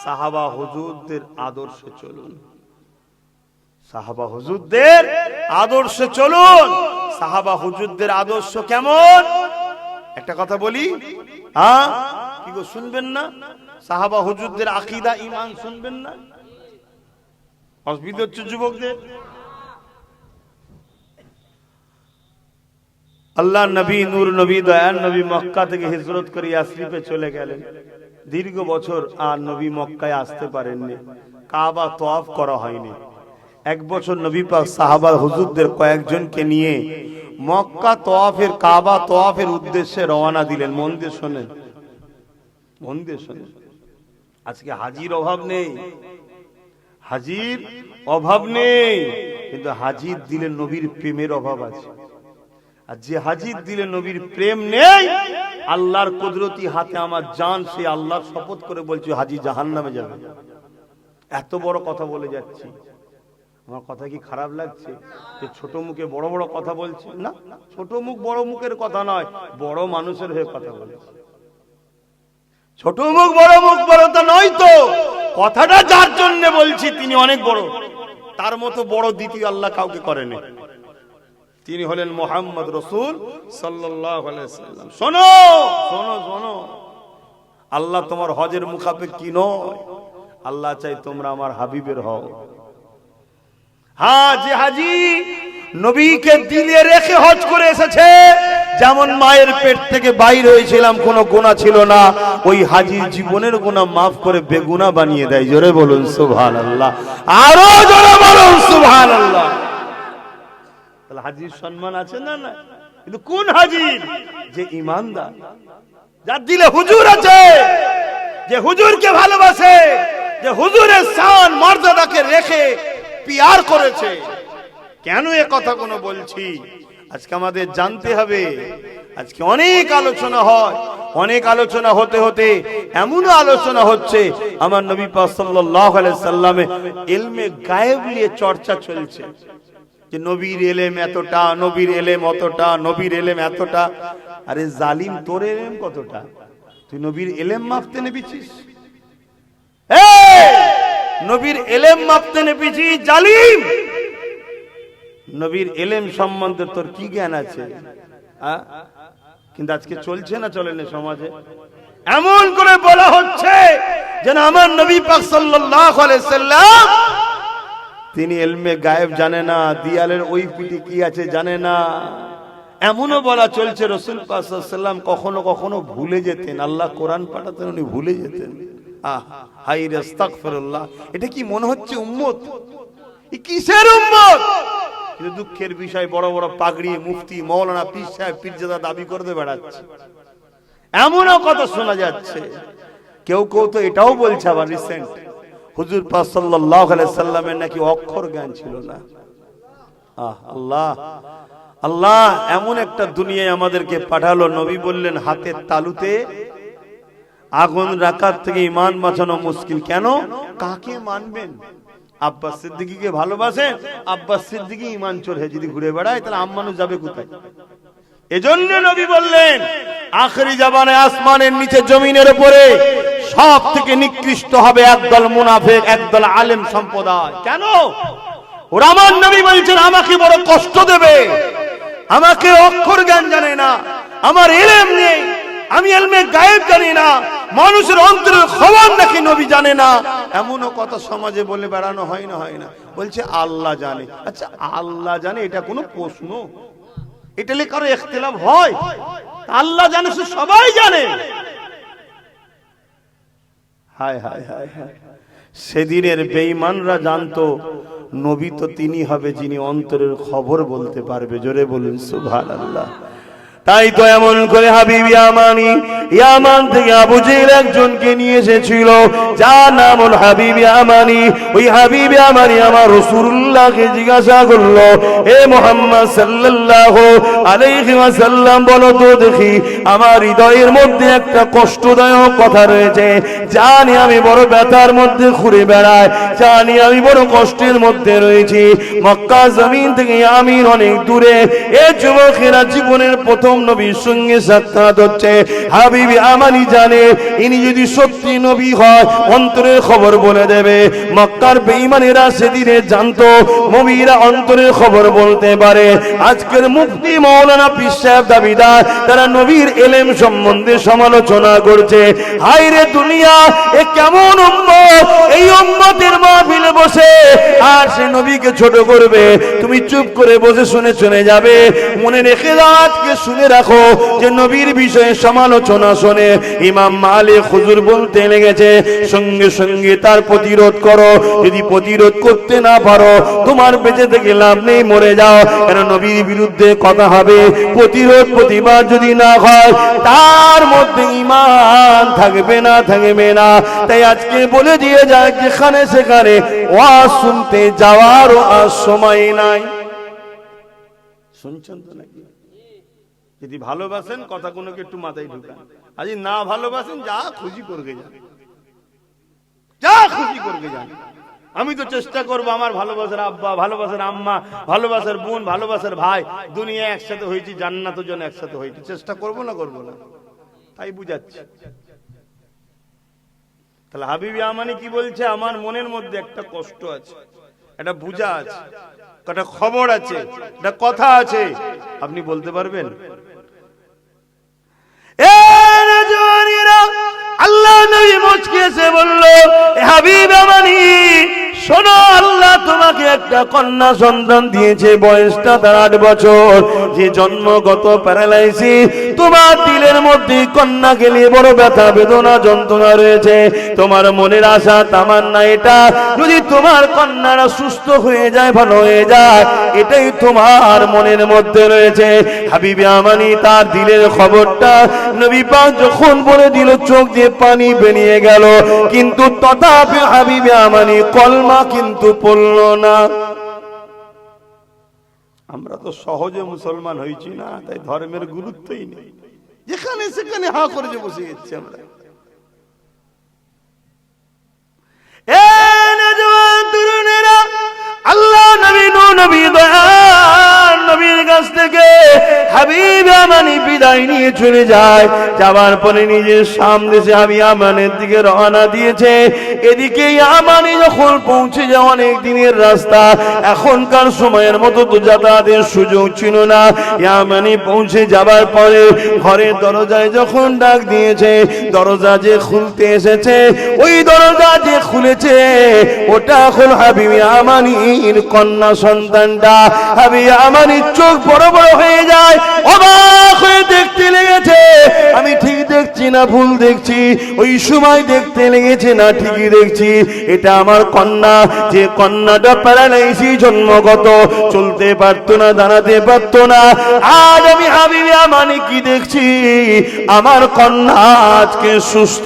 A: সাহাবা হুজুরদের আদর্শে চলুন, সাহাবা হুজুরদের আদর্শে চলুন। সাহাবা হুজুরদের আদর্শ কেমন? একটা কথা বলি, হ্যাঁ কি গো শুনবেন না? সাহাবা হুজুরদের আকীদা ঈমান শুনবেন না? অসুবিধা হচ্ছে যুবকদের? আল্লাহ নবী, নূর নবী, দয়ার নবী মক্কা থেকে হিজরত করে ইয়াসরিবে চলে গেলেন। দীর্ঘ বছর আর নবী মক্কায় আসতে পারেননি, কাবা তওয়াফ করা হয়নি। এক বছর নবী পাক সাহাবা হুজুরদের কয়েকজনকে নিয়ে মক্কা তওয়াফের, কাবা তওয়াফের উদ্দেশ্যে রওনা দিলেন। মন দিয়ে শোনেন, মন দিয়ে শোনেন। আজকে হাজির অভাব নেই, হাজির অভাব নেই, কিন্তু হাজির দিলে নবীর প্রেমের অভাব আছে। আর যে হাজির দিলে নবীর প্রেম নেই, আল্লাহর কুদরতি হাতে আমার জান, সে আল্লাহর শপথ করে বলছে হাজি জাহান্নামে যাবে। এত বড় কথা বলে যাচ্ছি, আমার কথা কি খারাপ লাগছে যে ছোট মুখে বড় বড় কথা বলছি? না, ছোট মুখ বড় মুখের কথা নয়, বড় মানুষের হয়ে কথা বলছি। ছোট মুখ বড় মুখ বড়টা নয় তো, কথাটা যার জন্য বলছি তিনি অনেক বড়, তার মতো বড় দ্বিতীয় আল্লাহ কাউকে করেনি। তিনি হলেন মুহাম্মদ রাসূল সাল্লাল্লাহু আলাইহি সাল্লাম। শোনো শোনো শোনো, আল্লাহ তোমার হজের মুখাপেক্ষী নয়, আল্লাহ চাই তোমরা আমার হাবিবের হও। হ্যাঁ, যে হাজি নবীকে দিলে রেখে হজ করে এসেছে, যেমন মায়ের পেট থেকে বাইর হয়েছিলাম কোনো গুনাহ ছিল না, ওই হাজির জীবনের গুনাহ মাফ করে বেগুনাহ বানিয়ে দেয়। জোরে বলুন সুবহানাল্লাহ, আরো জোরে বলুন সুবহানাল্লাহ। তাহলে হাজির সম্মান আছে না? না, কিন্তু কোন হাজির? যে ঈমানদার, যার দিলে হুজুর আছে, যে হুজুরকে ভালোবাসে, যে হুজুরের শান মর্যাদাকে রেখে পিয়ার করেছে। কেন এ কথা কোনো বলছি? আজকে আমাদের জানতে হবে। আজকে অনেক আলোচনা হয়, অনেক আলোচনা হতে হতে এমন আলোচনা হচ্ছে, আমার নবী পাক সাল্লাল্লাহু আলাইহি সাল্লামে ইলমে গায়েব নিয়ে চর্চা চলছে। যে নবীর এলেম এতটা, নবীর এলেম অতটা, নবীর এলেম এতটা। আরে জালিম, তোর এলেম কতটা? তুই নবীর এলেম মাপতে নেবেছিস? নবীর এলেম মাপতে নেবেছিস জালিম। নবীর এলেম সম্বন্ধে তোর কি জ্ঞান আছে? কিন্তু আজকে চলছে না চলে না সমাজে? এমন করে বলা হচ্ছে যেন আমার নবী পাক সাল্লাল্লাহু আলাইহি সাল্লাম তিনি ইলমে গায়েব জানে না, দিয়ালের ওই পিঠে কি আছে জানে না। এমনও বলা চলছে রাসূল পাক সাল্লাল্লাহু আলাইহি সাল্লাম কখনো কখনো ভুলে যেতেন, আল্লাহ কোরআন পাঠাতেন উনি ভুলে যেতেন। হায় রে আস্তাগফিরুল্লাহ, এটা কি মনে হচ্ছে উম্মত? কিসের উম্মত? কিন্তু দুঃখের বিষয় বড় বড় পাগড়ি মুফতি মাওলানা পীর সাহেব পীরজাদা দাবি করতে বেড়াচ্ছে, এমনও কথা শোনা যাচ্ছে। কেউ কেউ তো এটাও বলছে আবার রিসেন্ট হুজুর পাক সাল্লাল্লাহু আলাইহি সাল্লামের নাকি অক্ষর জ্ঞান ছিল না। আল্লাহ আল্লাহ, এমন একটা দুনিয়ায় আমাদেরকে পাঠালো, নবী বললেন হাতের তালুতে আগুন রাখার থেকে ঈমান বাঁচানো মুশকিল। কেন? কাকে মানবেন? আব্বাস সিদ্দিকীকে ভালোবাসেন, আব্বাস সিদ্দিকী ঈমান চোর হয়ে যদি ঘুরে বেড়ায় তাহলে আম্মানু যাবে কোথায়? এজন্য নবী বললেন আখেরি জামানে আসমানের নিচে জমিনের উপরে সব থেকে নিকৃষ্ট হবে একদল মুনাফিক, একদল আলেম সম্প্রদায়। কেন? ওরা আমার নবী বলছেন আমাকে বড় কষ্ট দেবে, আমাকে অক্ষর জ্ঞান জানে না, আমার ইলম নেই, আমি ইলমে গায়েব জানি না, মানুষের অন্তরের খবর নাকি নবী জানে না। এমনও কথা সমাজে বলে বেড়ানো হয় না? হয় না? বলছে আল্লাহ জানে। আচ্ছা আল্লাহ জানে এটা কোনো প্রশ্ন? এটা নিয়ে কারো ইখতিলাফ হয়? আল্লাহ জানে, সবাই জানে। হায় হায় হায় হায়, সেদিনের বেঈমানরা জানতো নবী তো তিনি হবে যিনি অন্তরের খবর বলতে পারবে। জোরে বলুন সুবহানাল্লাহ। তাই তো এমন করে হাবিব ইয়ামানি, ইয়ামান থেকে আবু জেহেল একজনকে নিয়ে এসেছিল যার নাম হল হাবিব ইয়ামানি। ওই হাবিব ইয়ামানি আমার রাসূলুল্লাহকে জিজ্ঞাসা করলো, হে মুহাম্মদ সাল্লাল্লাহু আলাইহি ওয়াসাল্লাম, বলো তো দেখি আমার হৃদয়ের মধ্যে একটা কষ্টদায়ক কথা রয়েছে, জানি আমি বড় ব্যথার মধ্যে ঘুরে বেড়াই, জানি আমি বড় কষ্টের মধ্যে রয়েছি। মক্কা জমিন থেকে আমির অনেক দূরে, এ যুবকেরা জীবনের প্রথম নবীর সঙ্গে সাক্ষাৎ হচ্ছে। হাবিব আমানি জানে ইনি যদি সত্যি নবী হয় অন্তরের খবর বলে দেবে। মক্কার বেঈমানেরা সেদিনে জানতো নবীরা অন্তরের খবর বলতে পারে। আজকের মুফতি মাওলানা পীর সাহেব দাবিদার, তারা নবীর ইলম সম্বন্ধে সমালোচনা করছে। হায় রে দুনিয়া, এ কেমন উম্মত! এই উম্মতের মাহফিলে বসে আর সে নবীকে ছোট করবে, তুমি চুপ করে বসে শুনে চলে যাবে। মনে রেখে দাও, আজকে শুনে রাখো যে নবীর বিষয়ে সমালোচনা শুনে ইমাম মালিক হুজুর বলতে লেগেছে, সঙ্গে সঙ্গে তার প্রতিরোধ করো। যদি প্রতিরোধ করতে না পারো তোমার বেঁচে থেকে লাভ নেই, মরে যাও। কেন নবীর বিরুদ্ধে কথা হবে, প্রতিরোধ প্রতিবাদ যদি না হয় তার মধ্যে ঈমান থাকবে না, থাকবে না। তাই আজকে বলে দিয়ে যায়, যেখানে সেখানে ওয়াজ শুনতে যাওয়ারও আর সময় নাই। শুনছেন তো নাকি? যদি ভালোবাসেন কথাগুলোকে একটু মাথায় ঢুকান, আর যদি না ভালোবাসেন যা খুশি করবে যান, যা খুশি করবে যান। আমি তো চেষ্টা করবো আমার ভালোবাসার আব্বা, ভালোবাসার আম্মা, ভালোবাসার বোন, ভালোবাসার ভাই দুনিয়া একসাথে হয়েছি, জান্নাতের জন্য একসাথে হয়েছি। চেষ্টা করবো না করবো না? তাই বুঝাচ্ছি। তাহলে হাবিব ইয়ামানি কি বলছে? আমার মনের মধ্যে একটা কষ্ট আছে, একটা বুঝা আছে, একটা খবর আছে, একটা কথা আছে। আপনি বলতে পারবেন? আল্লাহ নবী মুচকি এসে বলল, হাবিব আমানি শোনো, আল্লাহ তোমাকে একটা কন্যা সন্তান দিয়েছে, বয়সটা তার 8 বছর। যে জন্মগত প্যারালাইসিস, তোমার দিলের মধ্যে কন্যাকে নিয়ে বড় ব্যথা বেদনা যন্ত্রণা রয়েছে। তোমার মনের আশা তামান্না এটা, যদি তোমার কন্যারা সুস্থ হয়ে যায়, ভালো হয়ে যায়, এটাই তোমার মনের মধ্যে রয়েছে। হাবিব আমানি তার দিলের খবরটা নবী পাক যখন বলে দিল, চোখ দিয়ে পানি বেরিয়ে গেল, কিন্তু তথাপি হাবিব আমানি কলমা কিন্তু পড়ল না। আমরা তো সহজে মুসলমান হয়েছি না, তাই ধর্মের গুরুত্বই নেই, যেখানে সেখানে হা করে যে বসে গেছি আমরা। আল্লাহ নবী নবী দয়া নবীর কাছ থেকে হাবিব ইয়ামানি বিদায় নিয়ে চলে যায়। যাবার পরে নিজের সামনে সে হাবিব ইয়ামানের দিকে রওনা দিয়েছে। এদিকে ইয়ামানি যখন পৌঁছে যায়, অনেক দিনের রাস্তা, এখনকার সময়ের মতো তো যাতায়াতের সুযোগ ছিল না। ইয়ামানি পৌঁছে যাবার পরে ঘরের দরজায় যখন ডাক দিয়েছে, দরজা যে খুলতে এসেছে, ওই দরজা যে খুলেছে ওটা এখন হাবিব ইয়ামানির কন্যা সন্তানটা। হাবিব ইয়ামানির চোখ বড় বড় হয়ে যায়, অবাক হয়ে দেখতে লেগেছে, আমি ঠিক দেখছি না ভুল দেখছি। ওই সময় দেখতে লেগেছে না ঠিকই দেখছি, এটা আমার কন্যা, যে কন্যাটা প্যারালাইসিস জন্মগত, চলতে পারতো না, দাঁড়াতে পারতো না। আজ আমি হাবিব ইয়ামানি কি দেখছি, আমার কন্যা আজকে সুস্থ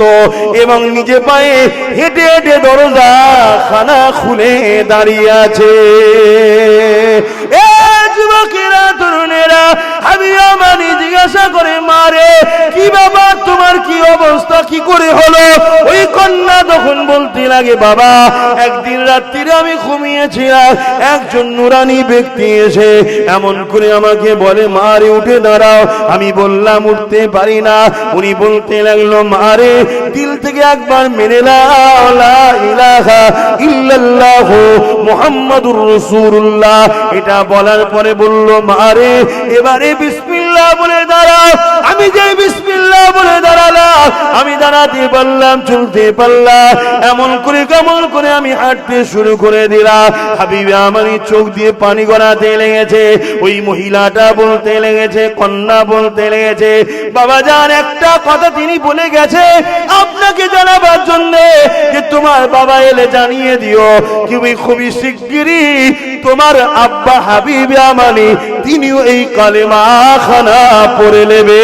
A: এবং নিজে পায়ে হেঁটে হেঁটে দরজা খানা খুলে দাঁড়িয়ে আছে। যুবকেরা, তরুণেরা, হাবিব ইয়ামানি জিজ্ঞাসা করে, মারে কি ব্যাপার, তোমার কি অবস্থা, কি করে হলো? ওই কন্যা তখন বলতে লাগে, বাবা একদিন রাত্রিরে আমি ঘুমিয়েছিলাম, একজন নুরানি ব্যক্তি এসে এমন করে আমাকে বলে, মারে উঠে দাঁড়াও। আমি বললাম উঠতে পারি না। উনি বলতে লাগলো, মারে দিল থেকে একবার মেনে নাও লা ইলাহা ইল্লাল্লাহ মুহাম্মাদুর রাসূলুল্লাহ। এটা বলার পরে বলল, মারে এবারে বিসমিল্লাহ বলে দাঁড়াও। আমি যে বিসমিল্লাহ বলে দাঁড়ালাম, আমি দাঁড়াতে পারলাম, চলতে পারলাম, এমন করে কেমন করে আমি হাঁটতে শুরু করে দিলাম। হাবিব ইয়ামানি চোখ দিয়ে পানি গড়াতে লেগেছে। ওই মহিলাটা বলতে লেগেছে, কন্যা বলতে লেগেছে, বাবা জান একটা কথা তিনি বলে গেছে আপনাকে জানাবার জন্য, যে তোমার বাবা এলে জানিয়ে দিও খুবই শিগগিরই তোমার আব্বা হাবিব ইয়ামানি তিনিও এই কালেমা খানা পড়ে নেবে।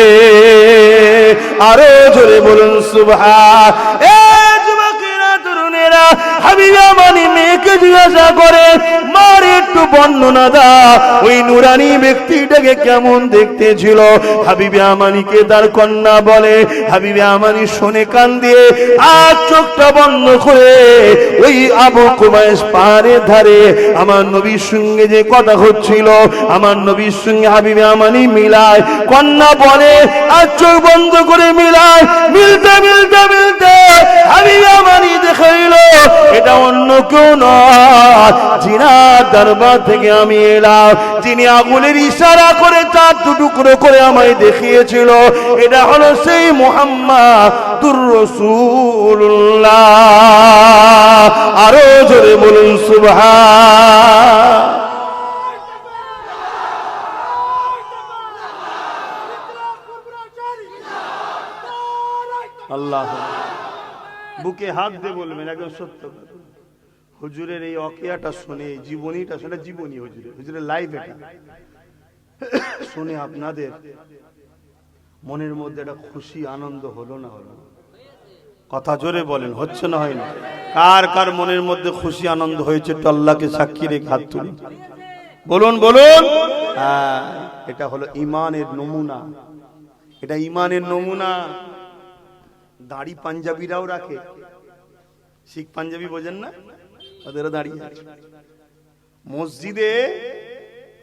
A: আরো জোরে বলুন সুবহান। যুবকেরা, তরুণেরা, হাবিব ইয়ামানি মেয়েকে জিজ্ঞাসা করে, মার একটু বর্ণনা দাও, ওই নুরানি ব্যক্তিটাকে কেমন দেখতে ছিল? হাবিব ইয়ামানিকে তার কন্যা বলে। হাবিব ইয়ামানি শুনে কান দিয়ে আর চোখটা বন্ধ করে ওই আবু কুবাইস পাহাড়ের ধারে আমার নবীর সঙ্গে যে কথা হচ্ছিল, আমার নবীর সঙ্গে হাবিব ইয়ামানি মিলায়। কন্যা বলে আর চোখ বন্ধ করে মিলায়, মিলতে মিলতে মিলতে হাবিব ইয়ামানি দেখাইল এটা অন্য কেউ নয়, জিনার দরবার থেকে আমি এলাম, যিনি আগুনের ইশারা করে চার টুকরো করে আমায় দেখিয়েছিল, এটা হলো সেই মুহাম্মাদুর রাসূলুল্লাহ। আরো জোরে বলুন সুবহান। আল্লাহ বুকে হাত দিয়ে বলবেন একদম সত্য। হুজুরের এই অকিয়াটা শুনে, জীবনীটা শুনে, জীবনী হুজুরের লাইভ এটা শুনে আপনাদের মনের মধ্যে একটা খুশি আনন্দ হলো না? হলো? কথা জোরে বলেন, হচ্ছে না হয় না? কার কার মনের মধ্যে খুশি আনন্দ হয়েছে একটু আল্লাহকে সাক্ষী রেখে হাত তুলি, বলুন বলুন। হ্যাঁ, এটা হলো ইমানের নমুনা, এটা ইমানের নমুনা। দাড়ি পাঞ্জাবিরাও রাখে, শিখ পাঞ্জাবি বোঝেন না, ওদেরও দাঁড়িয়ে আছে। মসজিদে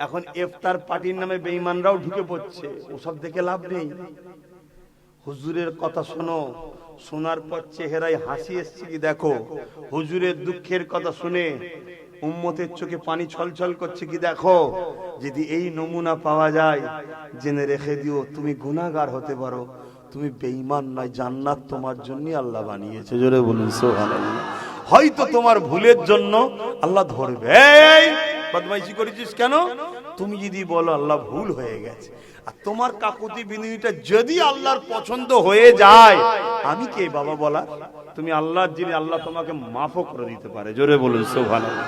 A: এখন ইফতার পার্টির নামে বেঈমানরাও ঢুকে পড়ছে, ওসব দেখে লাভ নেই। হুজুরের কথা শোনো, শোনার পর চেহারায় হাসি এসছে কি দেখো, হুজুরের দুঃখের কথা শুনে উম্মতের চোখে পানি ছলছল করছে কি দেখো। যদি এই নমুনা পাওয়া যায়, জেনে রেখে দিও তুমি গুনাহগার হতে পারো, তুমি বেঈমান নয়, জান্নাত তোমার জন্য আল্লাহ বানিয়েছে। জোরে বলুন সুবহানাল্লাহ। হয়তো তোমার ভুলের জন্য আল্লাহ ধরবে, এই বদমাইশি করেছিস কেন? তুমি যদি বলো আল্লাহ ভুল হয়ে গেছে, আর তোমার কাকুতি বিনয়টা যদি আল্লাহর পছন্দ হয়ে যায়, আমি কে বাবা বলা? তুমি আল্লাহর যিনি, আল্লাহ তোমাকে মাফও করে দিতে পারে। জোরে বলুন সুবহানাল্লাহ।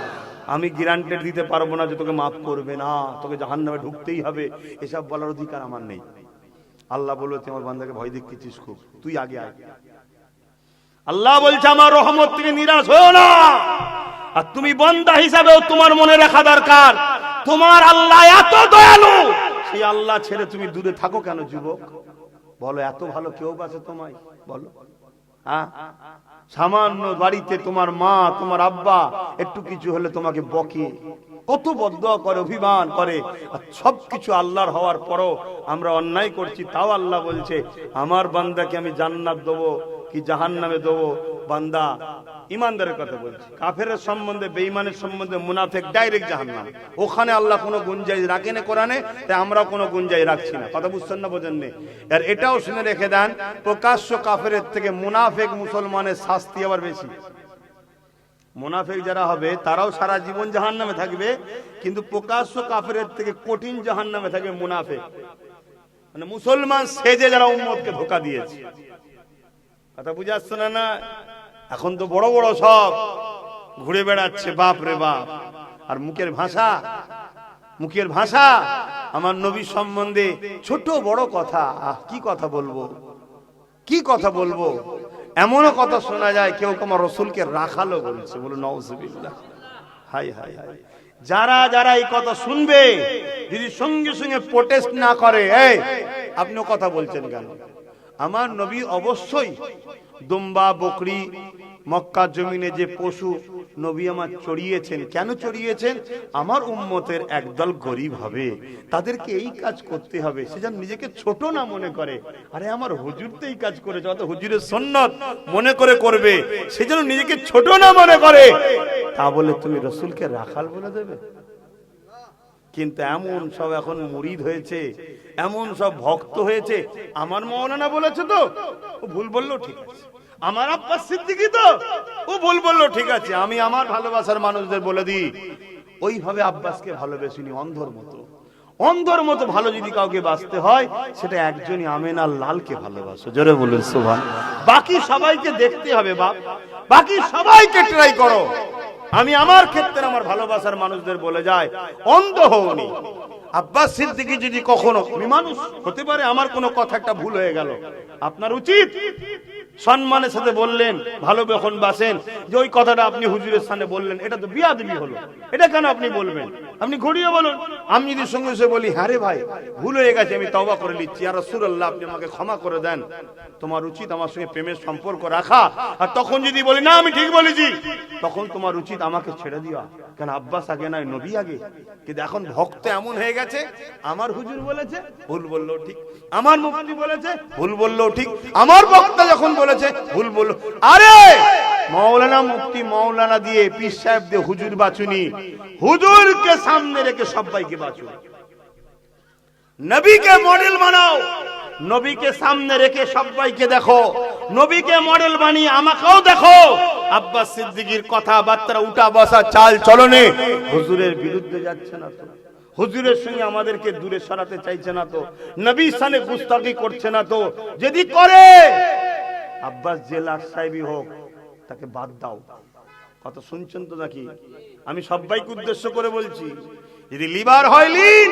A: আমি গ্যারান্টি দিতে পারবো না যে তোকে মাফ করবে না, তোকে জাহান্নামে ঢুকতেই হবে, এসব বলার অধিকার আমার নেই। আল্লাহ বলল তুই আমার বান্দাকে ভয় দেখিয়েছিস খুব, তুই আগে আয়। আল্লাহ বলছে আমার রহমত থেকে নিরাশ হও না। আর তুমি বান্দা হিসাবেও তোমার মনে রাখা দরকার, তোমার আল্লাহ এত দয়ালু, সেই আল্লাহ ছেড়ে তুমি দূরে থাকো কেন যুবক? বলো, এত ভালো কেউ বাসে তোমায়? বলো, হ্যাঁ? সামান্য বাড়িতে তোমার মা, তোমার আব্বা একটু কিছু হলে তোমাকে বকে, কত বদদোয়া করে, অভিমান করে, আর সবকিছু আল্লাহর হওয়ার পরও আমরা অন্যায় করছি। তাও আল্লাহ বলছে আমার বান্দাকে আমি জান্নাত দেবো কি জাহান্নামে দেবো। বান্দা ইমানদারের কথা বলছি, কাফেরের সম্বন্ধে, বেঈমানের সম্বন্ধে, মুনাফিক ডাইরেক্ট জাহান্নাম। ওখানে আল্লাহ কোনো গুঞ্জাইশ রাখেন কোরআনে, তাই আমরা কোনো গুঞ্জাইশ রাখছি না। কথা বুঝছেন না, বোঝেন নি? আর এটাও শুনে রেখে দেন, প্রকাশ্য কাফেরের থেকে মুনাফিক মুসলমানের শাস্তি আবার বেশি। মুনাফিক যারা হবে তারাও সারা জীবন জাহান্নামে থাকবে, কিন্তু প্রকাশ্য কাফেরের থেকে কঠিন জাহান্নামে থাকবে মুনাফিক। মানে মুসলমান সেজে যারা উম্মতকে ধোঁকা দিয়েছে। কথা বুঝে আসছে না? এখন তো বড় বড় সব ঘুরে বেড়াচ্ছে, বাপ রে বাপ। আর মুখের ভাষা আমার নবী সম্বন্ধে ছোট বড় কথা, কি কথা বলবো, এমনও কথা শোনা যায় কেউ আমার রসুলকে রাখালো বলছে। বলো নাউজুবিল্লাহ। High high high. যারা এই কথা শুনবে, যদি সঙ্গে সঙ্গে প্রোটেস্ট না করে, এই আপনিও কথা বলছেন কেন? আমার নবী অবশ্যই দুম্বা বকরি মক্কা জমিনে যে পশু নবী আমার চড়িয়েছেন, কেন চড়িয়েছেন? আমার উম্মতের একদল গরিব হবে, তাদেরকে এই কাজ করতে হবে, সে যেন নিজেকে ছোট না মনে করে। আরে আমার হুজুর তো এই কাজ করেছে, অত হুজুরের সুন্নত মনে করে করবে, সে যেন নিজেকে ছোট না মনে করে। তা বলে তুমি রসুলকে রাখাল বলে দেবে? কিন্তু এমন সব এখন মুরিদ হয়েছে, এমন সব ভক্ত হয়েছে, আমার মাওলানা বলেছে তো ও ভুল বললো ঠিক আছে, আমার আব্বাস সিদ্দিকী তো ও ভুল বললো ঠিক আছে, আমি আমার ভালোবাসার মানুষদের বলে দিই ওইভাবে আব্বাসকে ভালোবেসিনি। অন্ধর মতো ভালো যদি কাউকে বাঁচতে হয়, সেটা একজনই আমেনার লালকে ভালোবাসো। জোরে বলুন সুবহান। বাকি সবাইকে দেখতে হবে বাপ, বাকি সবাইকে ট্রাই করো। আমি আমার ক্ষেত্রে আমার ভালোবাসার মানুষদের বলে যাই, অন্ধ হওনি। আব্বাস সিদ্দিকী যদি কখনো, মানুষ হতে পারে আমার কোনো কথা একটা ভুল হয়ে গেল, আপনার উচিত সম্মানের সাথে বললেন, ভালো যখন বাসেন, যে ওই কথাটা আপনি হুজুরের সামনে বললেন, এটা তো বিয়াদবি হলো, এটা কেন আপনি বলবেন? আপনি ঘুরিয়ে বলুন। আমি যদি সঙ্গে সঙ্গে বলি, হ্যাঁ রে ভাই ভুল হয়ে গেছে, আমি তওবা করে নিচ্ছি, ইয়া রাসূলুল্লাহ আপনি আমাকে ক্ষমা করে দেন, তোমার উচিত আমার সঙ্গে প্রেমের সম্পর্ক রাখা। আর তখন যদি বলি না আমি ঠিক বলেছি, তখন তোমার উচিত আমাকে ছেড়ে দেওয়া। কেন আব্বাস আগে নয়, নবী আগে। কিন্তু এখন ভক্ত এমন হয়ে গেছে, আমার হুজুর বলেছে ভুল বললো ঠিক, আমার মুফতি বলেছে ভুল বললো ঠিক, আমার বক্তা যখন বলেছে ভুল বললো। আরে মাওলানা মুফতি মাওলানা দিয়ে, পীর সাহেব দিয়ে হুজুর বাঁচুনি, হুজুরকে সামনে রেখে সবাইকে বাঁচুন। নবীকে মডেল বানাও, নবীকে সামনে রেখে সবাইকে দেখো, নবীকে মডেল বানিয়ে আমাকেও দেখো। আব্বাস সিদ্দিকীর কথাবার্তা, উঠা বসা, চাল চলনে হুজুরের বিরুদ্ধে যাচ্ছে না তো, হুজুরের সঙ্গে আমাদেরকে দূরে সরাতে চাইছে না তো, নবীর সামনে গুস্তাখি করছে না তো। যদি করে আব্বাস যে লাট সাহেবই হোক, তাকে বাদ দাও। কথা শুনছেন তো নাকি? আমি সবাইকে উদ্দেশ্য করে বলছি, যদি লিবার হয় লিন,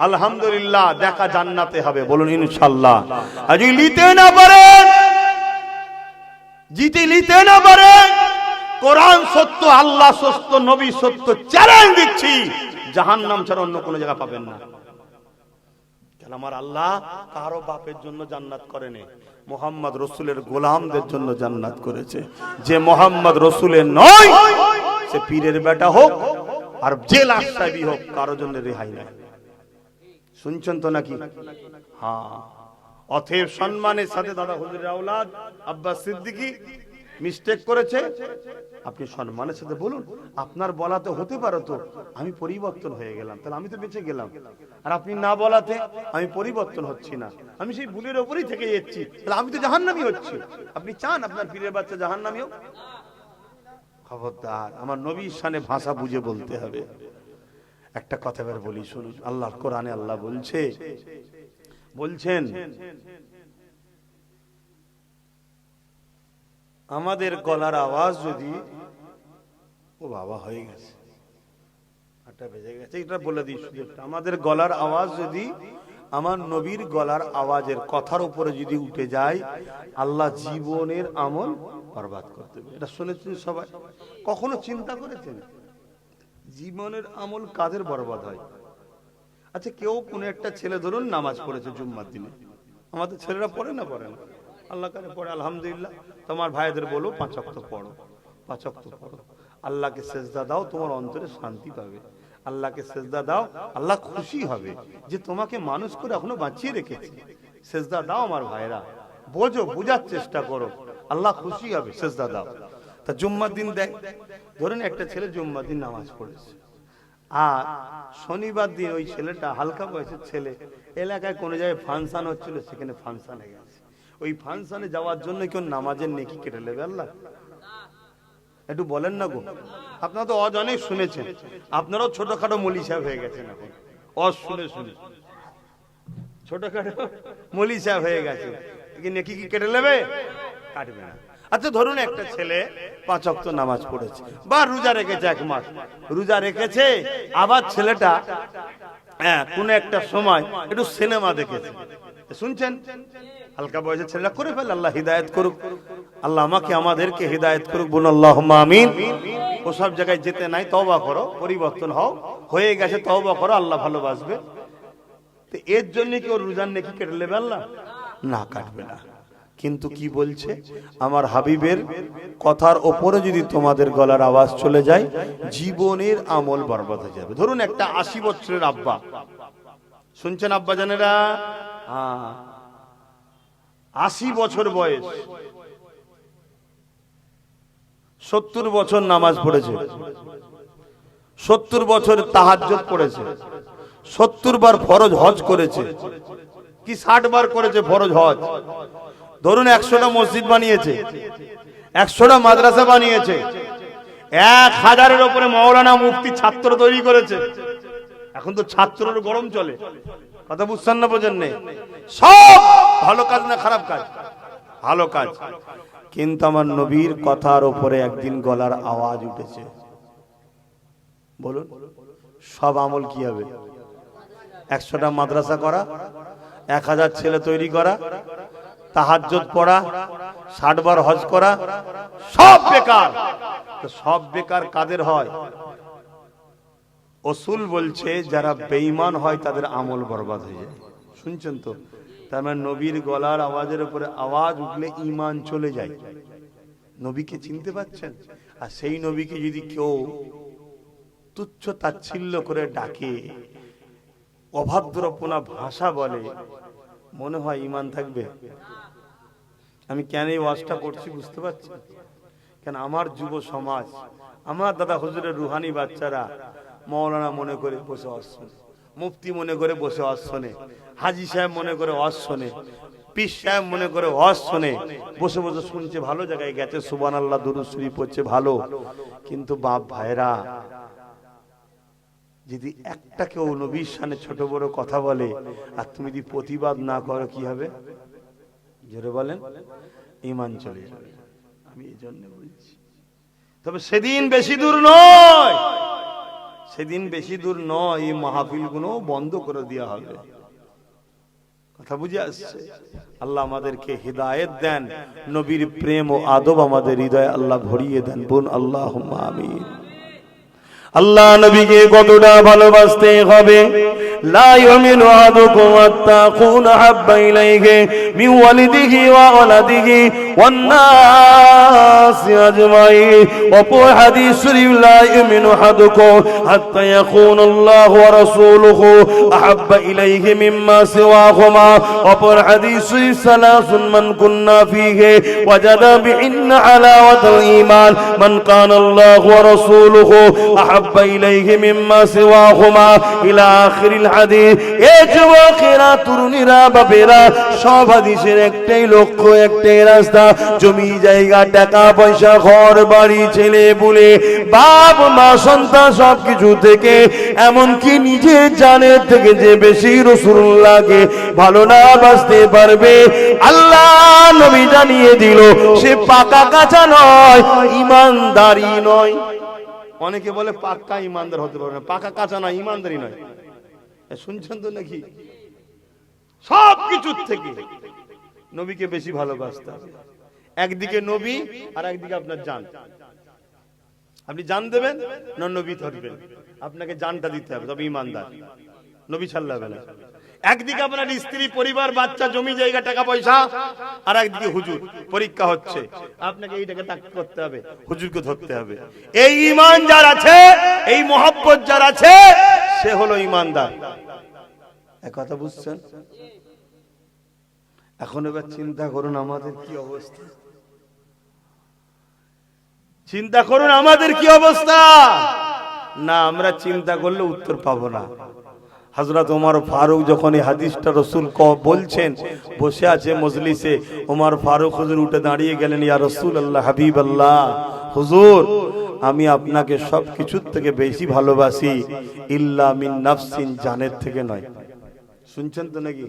A: আলহামদুলিল্লাহ, দেখা জান্নাতে হবে। বলুন ইনশাআল্লাহ। আর যদি নিতে না পারেন, জিতে নিতে না পারেন, কোরআন সত্য, আল্লাহ সত্য, নবী সত্য, চ্যালেঞ্জ দিচ্ছি, জাহান্নাম ছাড়া অন্য কোনো জায়গা পাবেন না। কেন আমার আল্লাহ কারো বাপের জন্য জান্নাত করেনি, মুহাম্মদ রসুলের গোলামদের জন্য জান্নাত করেছে। যে মুহাম্মদ রসুলের নয়, সে পীরের বেটা হোক আর যে লাট সাহেবই হোক, কারো জন্য রেহাই নাই। শুনছেন তো নাকি? হ্যাঁ। অতএব সম্মানের সাথে দাদা হুজুরের আওলাদ আব্বাস সিদ্দিকী মিস্টেক করেছে, আপনি সম্মানের সাথে বলুন। আপনার বলাতে হতে পারে তো আমি পরিবর্তন হয়ে গেলাম, তাহলে আমি তো বেঁচে গেলাম। আর আপনি না বলাতে আমি পরিবর্তন হচ্ছি না, আমি সেই ভুলের উপরেই থেকে যাচ্ছি, তাহলে আমি তো জাহান্নামী হচ্ছি। আপনি চান আপনার পীরের বাচ্চা জাহান্নামী হোক? খবরদার, আমার নবীর শানে ভাষা বুঝে বলতে হবে। একটা কথা এবার বলি শুনুন। আল্লাহর কোরআনে আল্লাহ বলছেন আমাদের গলার আওয়াজ যদি, ও বাবা হয়ে গেছে, 8টা বেজে গেছে, এটা বলে দিই শুধু, আমাদের গলার আওয়াজ যদি আমার নবীর গলার আওয়াজের কথার উপরে যদি উঠে যায়, আল্লাহ জীবনের আমল বরবাদ করতে দেবে। এটা শুনেছেন সবাই? কখনো চিন্তা করেছেন জীবনের আমল কাদের বরবাদ হয়? আচ্ছা, কেউ কোন একটা ছেলে ধরুন নামাজ পড়েছে জুম্মার দিনে, আমাদের ছেলেরা পড়ে না? পড়ে না, আল্লাহ কারে পড়ে, আলহামদুলিল্লাহ। তোমার ভাইদের বলো 5 ওয়াক্ত পড়ো, 5 ওয়াক্ত পড়ো, আল্লাহকে সেজদা দাও, তোমার অন্তরে শান্তি পাবে। আল্লাহকে সেজদা দাও, আল্লাহ খুশি হবে যে তোমাকে মানুষ করে এখনো বাঁচিয়ে রেখেছে। সেজদা দাও আমার ভাইরা, বোঝো, বোঝার চেষ্টা করো, আল্লাহ খুশি হবে, সেজদা দাও। তা জুম্মার দিন দেখ, ধরুন একটা ছেলে জুম্মার দিন নামাজ পড়েছে, আর শনিবার দিন ওই ছেলেটা হালকা বয়সের ছেলে এলাকায় কোনো জায়গায় ফাংশন হচ্ছিল, সেখানে ফাংশনে গেছে। ওই ফাংশনে যাওয়ার জন্য কেউ নামাজের নেকি কেটে নেবে আল্লাহ? একটু বলেন না গো, আপনারা তো অজ অনেক শুনেছেন, আপনারাও ছোটখাটো মলি সাহেব হয়ে গেছেন এখন, অজ শুনে শুনে ছোটখাটো মলি সাহেব হয়ে গেছে, নেকি কি কেটে নেবে? কাটবে না। আচ্ছা ধরুন একটা ছেলে 5 ওয়াক্ত নামাজ পড়েছে বা রোজা রেখেছে, 1 মাস রোজা রেখেছে, আবার ছেলেটা কোন একটা সময় একটু সিনেমা দেখেছে, শুনছেন, হালকা বয়সের ছেলেটা করে ফেলে, আল্লাহ হিদায়াত করুক, আল্লাহ আমাকে আমাদেরকে হিদায়াত করুক, বলুন আল্লাহুম্মা আমিন। ওসব জায়গায় যেতে নাই, তওবা করো, পরিবর্তন হও, হয়ে গেছে তওবা করো, আল্লাহ ভালোবাসবে। তো এর জন্য কি ওর রোজার নেকি কেটে নেবে আল্লাহ? না, কাটবে না। কিন্তু কি বলছে, আমার হাবিবের কথার ওপরে যদি তোমাদের গলার আওয়াজ চলে যায়, জীবনের আমল বরবাদ হয়ে যাবে। ধরুন একটা 80 বছরের আব্বা, শুনছেন আব্বা জানেরা, 80 বছর বয়স, 70 বছর নামাজ পড়েছে, 70 বছর তাহাজ্জুদ পড়েছে, 70 বার ফরজ হজ করেছে, কি 60 বার করেছে ফরজ হজ। ধরুন 100টা মসজিদ বানিয়েছে, 100টা মাদ্রাসা বানিয়েছে, 1000-এর উপরে মাওলানা মুফতি ছাত্র তৈরি করেছে। এখন তো ছাত্রের গরম চলে, কথা বুঝছেন না, বোঝেন নেই? সব ভালো কাজ না খারাপ কাজ? ভালো কাজ। কিন্তু আমার নবীর কথার উপরে একদিন গলার আওয়াজ উঠেছে, বলুন সব আমল কি হবে? 100টা মাদ্রাসা করা, 1000 ছেলে তৈরি করা, তাহাজ্জুদ পড়া, 60 বার হজ করা, সব বেকার। তো সব বেকার কাদের হয়? উসুল বলছে যারা বেঈমান হয় তাদের আমল বরবাদ হয়ে যায়। শুনছেন তো? তার মানে নবীর গলার আওয়াজের উপরে আওয়াজ উঠলে ঈমান চলে যায়। নবীকে চিনতে পাচ্ছেন? আর সেই নবীকে যদি কেউ তুচ্ছ তাচ্ছিল্য করে ডাকে, অভদ্রপনা ভাষা বলে, মনে হয় ঈমান থাকবে? আমি কেন এই ওয়াজটা করছি বুঝতে পারছি? কেন আমার যুব সমাজ, আমার দাদা হুজুরের রুহানি বাচ্চারা মাওলানা মনে করে বসে ওয়াজ শোনে, মুফতি মনে করে বসে ওয়াজ শোনে, হাজী সাহেব মনে করে ওয়াজ শোনে, পীর সাহেব মনে করে ওয়াজ শোনে, বসে বসে শুনছে, ভালো জায়গায় গেছে, সুবহানাল্লাহ দুরূদ শরীফ পড়ছে, ভালো। কিন্তু বাপ ভাইরা, যদি একটা কেউ নবীর শানে ছোট বড় কথা বলে আর তুমি যদি প্রতিবাদ না করো, কি হবে? জোরে বলেন, ঈমান চলে যাবে। আমি এই জন্য বলছি, তবে সেদিন বেশি দূর নয়, সেদিন বেশি দূর নয়, এই মাহফিল গুলো বন্ধ করে দেওয়া হবে। কথা বুঝে আসছে? আল্লাহ আমাদেরকে হিদায়াত দেন, নবীর প্রেম ও আদব আমাদের হৃদয়ে আল্লাহ ভরিয়ে দেন, বোন আল্লাহুম্মা আমিন। আল্লাহ নবীকে কতটা ভালোবাসতে হবে। লা ইউমিনু আহাদুকুম হাত্তা আকুনা হাব্বা ইলাইহি মিন ওয়ালিদিহি ওয়া ওয়ালাদিহি ওয়ান নাসি আজমাইন। অপর হাদিস শরীফ, লা ইউমিনু আহাদুকুম হাত্তা ইয়াকুনা আল্লাহু ওয়া রাসূলুহু আহাব্বা ইলাইহি মিম্মা সিওয়াহুমা। অপর হাদিস শরীফ, সালাসুন মান কুন্না ফীহি ওয়াজাদা বিহিন্না হালাওয়াতাল ঈমান মান কানা আল্লাহু ওয়া রাসূলুহু আহাব্বা ইলাইহি মিম্মা সিওয়াহুমা ইলা আখিরিল হাদিস। এ যুবকেরা, তরুণীরা, বাপেরা, সব হাদিসের একটাই লক্ষ্য, একটাই রাস্তা, জমি জায়গা, টাকা পয়সা, ঘর বাড়ি, ছেলে পুলে, বাপ মা সন্তান সবকিছু থেকে, এমনকি নিজের জানের থেকে যে বেশি রাসূলুল্লাহকে ভালো না বাসতে পারবে, আল্লাহ নবী জানিয়ে দিল, সে পাকা কাঁচা নয়, ঈমানদারি নয়। অনেকে বলে পাক্কা ঈমানদার হতে পারবে না, পাকা কাঁচা নয়, ঈমানদারি নয়। শুনছেন তো নাকি? সব কিছুর থেকে নবীকে বেশি ভালোবাসতে হবে। একদিকে নবী আর একদিকে আপনার জান। আপনি জান দেবেন না নবী ধরবেন, আপনাকে জানটা দিতে হবে, তবে ঈমানদার। নবী ছাড়লে হবে না। একদিকে আপনার স্ত্রী, পরিবার, বাচ্চা, জমি জায়গা, টাকা পয়সা, আর একদিকে হুজুর। পরীক্ষা হচ্ছে, আপনাকে এইটাকে তাকিদ করতে হবে, হুজুরকে ধরতে হবে। এই ঈমান যার আছে, এই মহব্বত যার আছে, সে হলো ঈমানদার। এক কথা বুঝছেন? এখন এবার চিন্তা করুন আমাদের কি অবস্থা, চিন্তা করুন আমাদের কি অবস্থা। না, আমরা চিন্তা করলে উত্তর পাবো না। হযরত ওমর ফারুক যখন এই হাদিসটা রাসূল বলছেন, বসে আছে মজলিসে, ওমর ফারুক হুজুর উঠে দাঁড়িয়ে গেলেন, ইয়া রাসূলুল্লাহ, হাবিবাল্লাহ, হুজুর আমি আপনাকে সব কিছুর থেকে বেশি ভালোবাসি, ইল্লা মিন নাফসিন, জানের থেকে নয়। শুনছেন তো নাকি?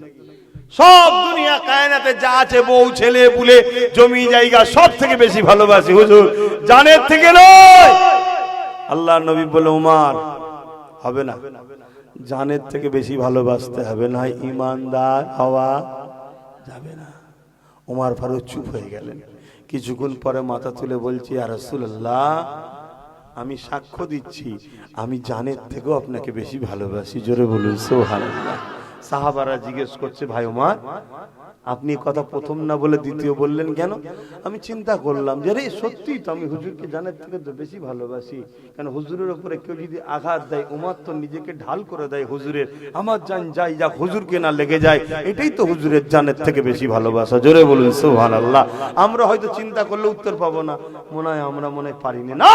A: সব দুনিয়া কায়নাতে যা আছে, বউ, ছেলে, বুলে, জমি জায়গা, সব থেকে বেশি ভালোবাসি হুজুর, জানের থেকে নয়। আল্লাহর নবী বলে, ওমর হবে না, জানের থেকে বেশি ভালোবাসতে হবে, না ঈমানদার হওয়া যাবে না। ওমর ফারুক চুপ হয়ে গেলেন। কিছুক্ষণ পরে মাথা তুলে বলছি, ইয়া রাসূলুল্লাহ, আমি সাক্ষ্য দিচ্ছি আমি জানের থেকেও আপনাকে বেশি ভালোবাসি। জোরে বলুন সুবহানাল্লাহ। সাহাবারা জিজ্ঞেস করছে, ভাই ওমর আপনি কথা প্রথম না বলে দ্বিতীয় বললেন কেন? আমি চিন্তা করলাম যে রে সত্যি তো আমি হুজুরকে জানের থেকে তো বেশি ভালোবাসি। কারণ হুজুরের উপরে কেউ যদি আঘাত দেয়, ওমর তো নিজেকে ঢাল করে দেয় হুজুরের, আমার জান যাই যাক, হুজুরকে না লেগে যায়, এটাই তো হুজুরের জানের থেকে বেশি ভালোবাসা। জোরে বলুন সুবহানাল্লাহ। আমরা হয়তো চিন্তা করলে উত্তর পাবো না, মনে হয় আমরা মনে হয় পারিনি। না,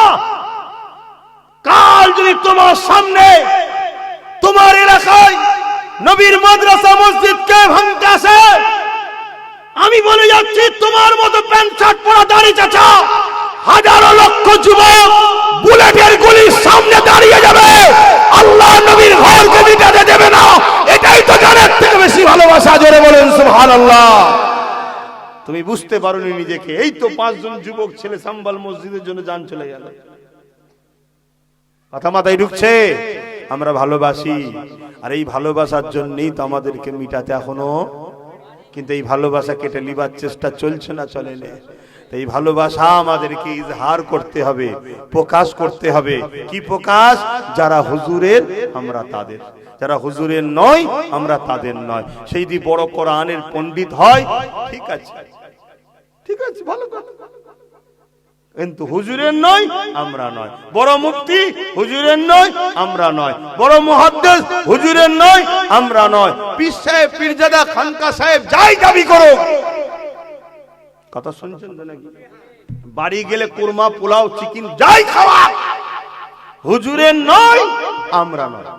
A: কাল যদি তোমার সামনে, তোমার এলাকায় নবীর মাদ্রাসা মসজিদকে ভাঙতেছে, আমি বলে যাচ্ছি তোমার মতো প্যান্ট শার্ট পরা দাড়ি চাচা হাজারো লক্ষ যুবক বুলেটের গুলির সামনে দাঁড়িয়ে যাবে, আল্লাহ নবীর ঘরকে মিটাতে দেবে না। এটাই তো জানের থেকে বেশি ভালোবাসা। জোরে বলেন সুবহানাল্লাহ। তুমি বুঝতে পারোনি নিজেকে। এই তো 5 জন যুবক ছেলে সাম্বাল মসজিদের জন্য জান চলে গেল। কথা মাথায় ঢুকছে? আমরা ভালোবাসি, আর এই ভালোবাসার জন্যই তো আমাদেরকে মিটাতে এখনো, কিন্তু এই ভালোবাসা কেটে লিবার চেষ্টা চলছে না, চলে না। এই ভালোবাসা আমাদেরকে ইজহার করতে হবে, প্রকাশ করতে হবে। কি প্রকাশ? যারা হুজুরের আমরা তাদের, যারা হুজুরের নয় আমরা তাদের নয়। সেই যদি বড় কোরআনের পণ্ডিত হয় ঠিক আছে, ঠিক আছে, ভালো কথা, কিন্তু হুজুরের নয় আমরা নয়। বড় মুফতি হুজুরের নয় আমরা নয়, বড় মুহাদ্দিস হুজুরের নয় আমরা নয়। পীর সাহেব, পীরজাদা, খানকা সাহেব যাই দাবি করো, কথা শুনছেন তো নাকি? বাড়ি গেলে কুরমা, পোলাও, চিকেন যাই খাওয়া, হুজুরের নয় আমরা নয়।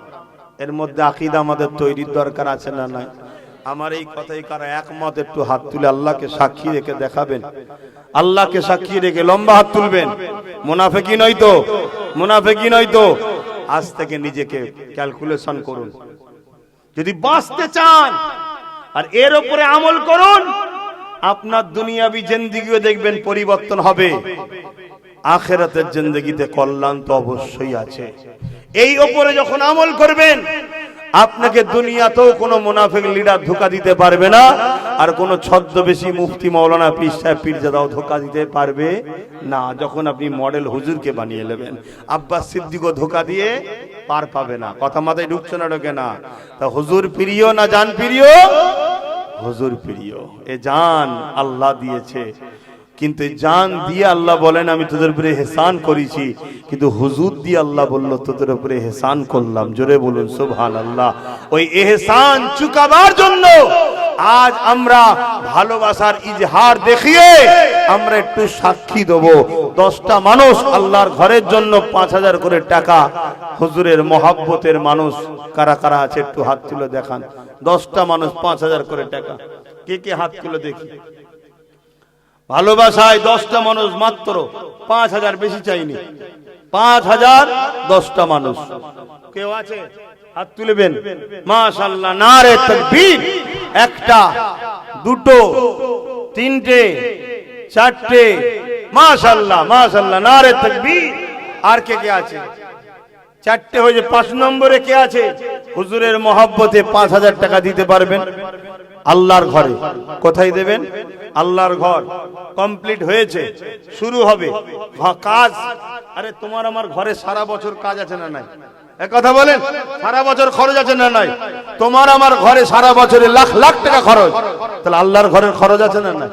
A: এর মধ্যে আকীদা আমাদের তৈরির দরকার আছে না নাই? আমার এই কথাই কারা একমত? একটু হাত তুলে আল্লাহকে সাক্ষী রেখে দেখাবেন। আল্লাহকে সাক্ষী রেখে লম্বা হাত তুলবেন। মুনাফিকি নয় তো, মুনাফিকি নয় তো। আজ থেকে নিজেকে ক্যালকুলেশন করুন। যদি বাঁচতে চান আর এর উপরে আমল করুন, আপনার দুনিয়াবি জিন্দেগিও দেখবেন পরিবর্তন হবে, আখিরাতের জিন্দেগিতে কল্যাণ তো অবশ্যই আছে। এই উপরে যখন আমল করবেন, আপনাকে দুনিয়াতেও কোনো মুনাফিক লিডার ধোঁকা দিতে পারবে না, আর কোনো ছদ্মবেশী মুফতি, মাওলানা, পীর সাহেব, পীরজাদাও ধোঁকা দিতে পারবে না। যখন আপনি মডেল হুজুরকে বানিয়ে নেবেন, আব্বাস সিদ্দিকও ধোঁকা দিয়ে পার পাবে না। কথা মাথায় ঢুকছে না? ঢোকে না? তা হুজুর প্রিয় না জান প্রিয়? হুজুর প্রিয়। এ জান আল্লাহ দিয়েছে, কিন্তু জান দিয়ে আল্লাহ বলেন আমি তোদের উপরে ইহসান করেছি, কিন্তু হুজুর দিয়ে আল্লাহ বলল তোদের উপরে ইহসান করলাম। জোরে বলুন সুবহানাল্লাহ। ওই ইহসান চুকাবার জন্য আজ আমরা ভালোবাসার ইজহার দেখিয়ে আমরা একটু সাক্ষী দেব। 10টা মানুষ আল্লাহর ঘরের জন্য 5000 করে টাকা, হুজুরের মহব্বতের মানুষ কারা কারা আছে একটু হাত তুলে দেখান। 10টা মানুষ 5000 করে টাকা, কে কে হাত তুলে দেখি। ভালোবাসায় 10টা মানুষ মাত্র 5000, বেশি চাইনি, 5000, 10টা মানুষ কেউ আছে? হাত তুলবেন। মাশাআল্লাহ, নারে তাকবীর। 1টা, 2টো, 3টে, 4টে, মাশাআল্লাহ, মাশাআল্লাহ, নারে তাকবীর। আর কে কে আছে? 4টে হয়েছে। 5 নম্বরে কে আছে? হুজুরের মহব্বতে 5000 টাকা দিতে পারবেন আল্লাহর ঘরে। কোথায় দেবেন? আল্লাহর ঘর কমপ্লিট হয়েছে, শুরু হবে কাজ। আরে তোমার আমার ঘরে সারা বছর কাজ আছে না নাই? এক কথা বলেন, সারা বছর খরচ আছে না নাই? তোমার আমার ঘরে সারা বছরে লাখ লাখ টাকা খরচ, তাহলে আল্লাহর ঘরের খরচ আছে না? না।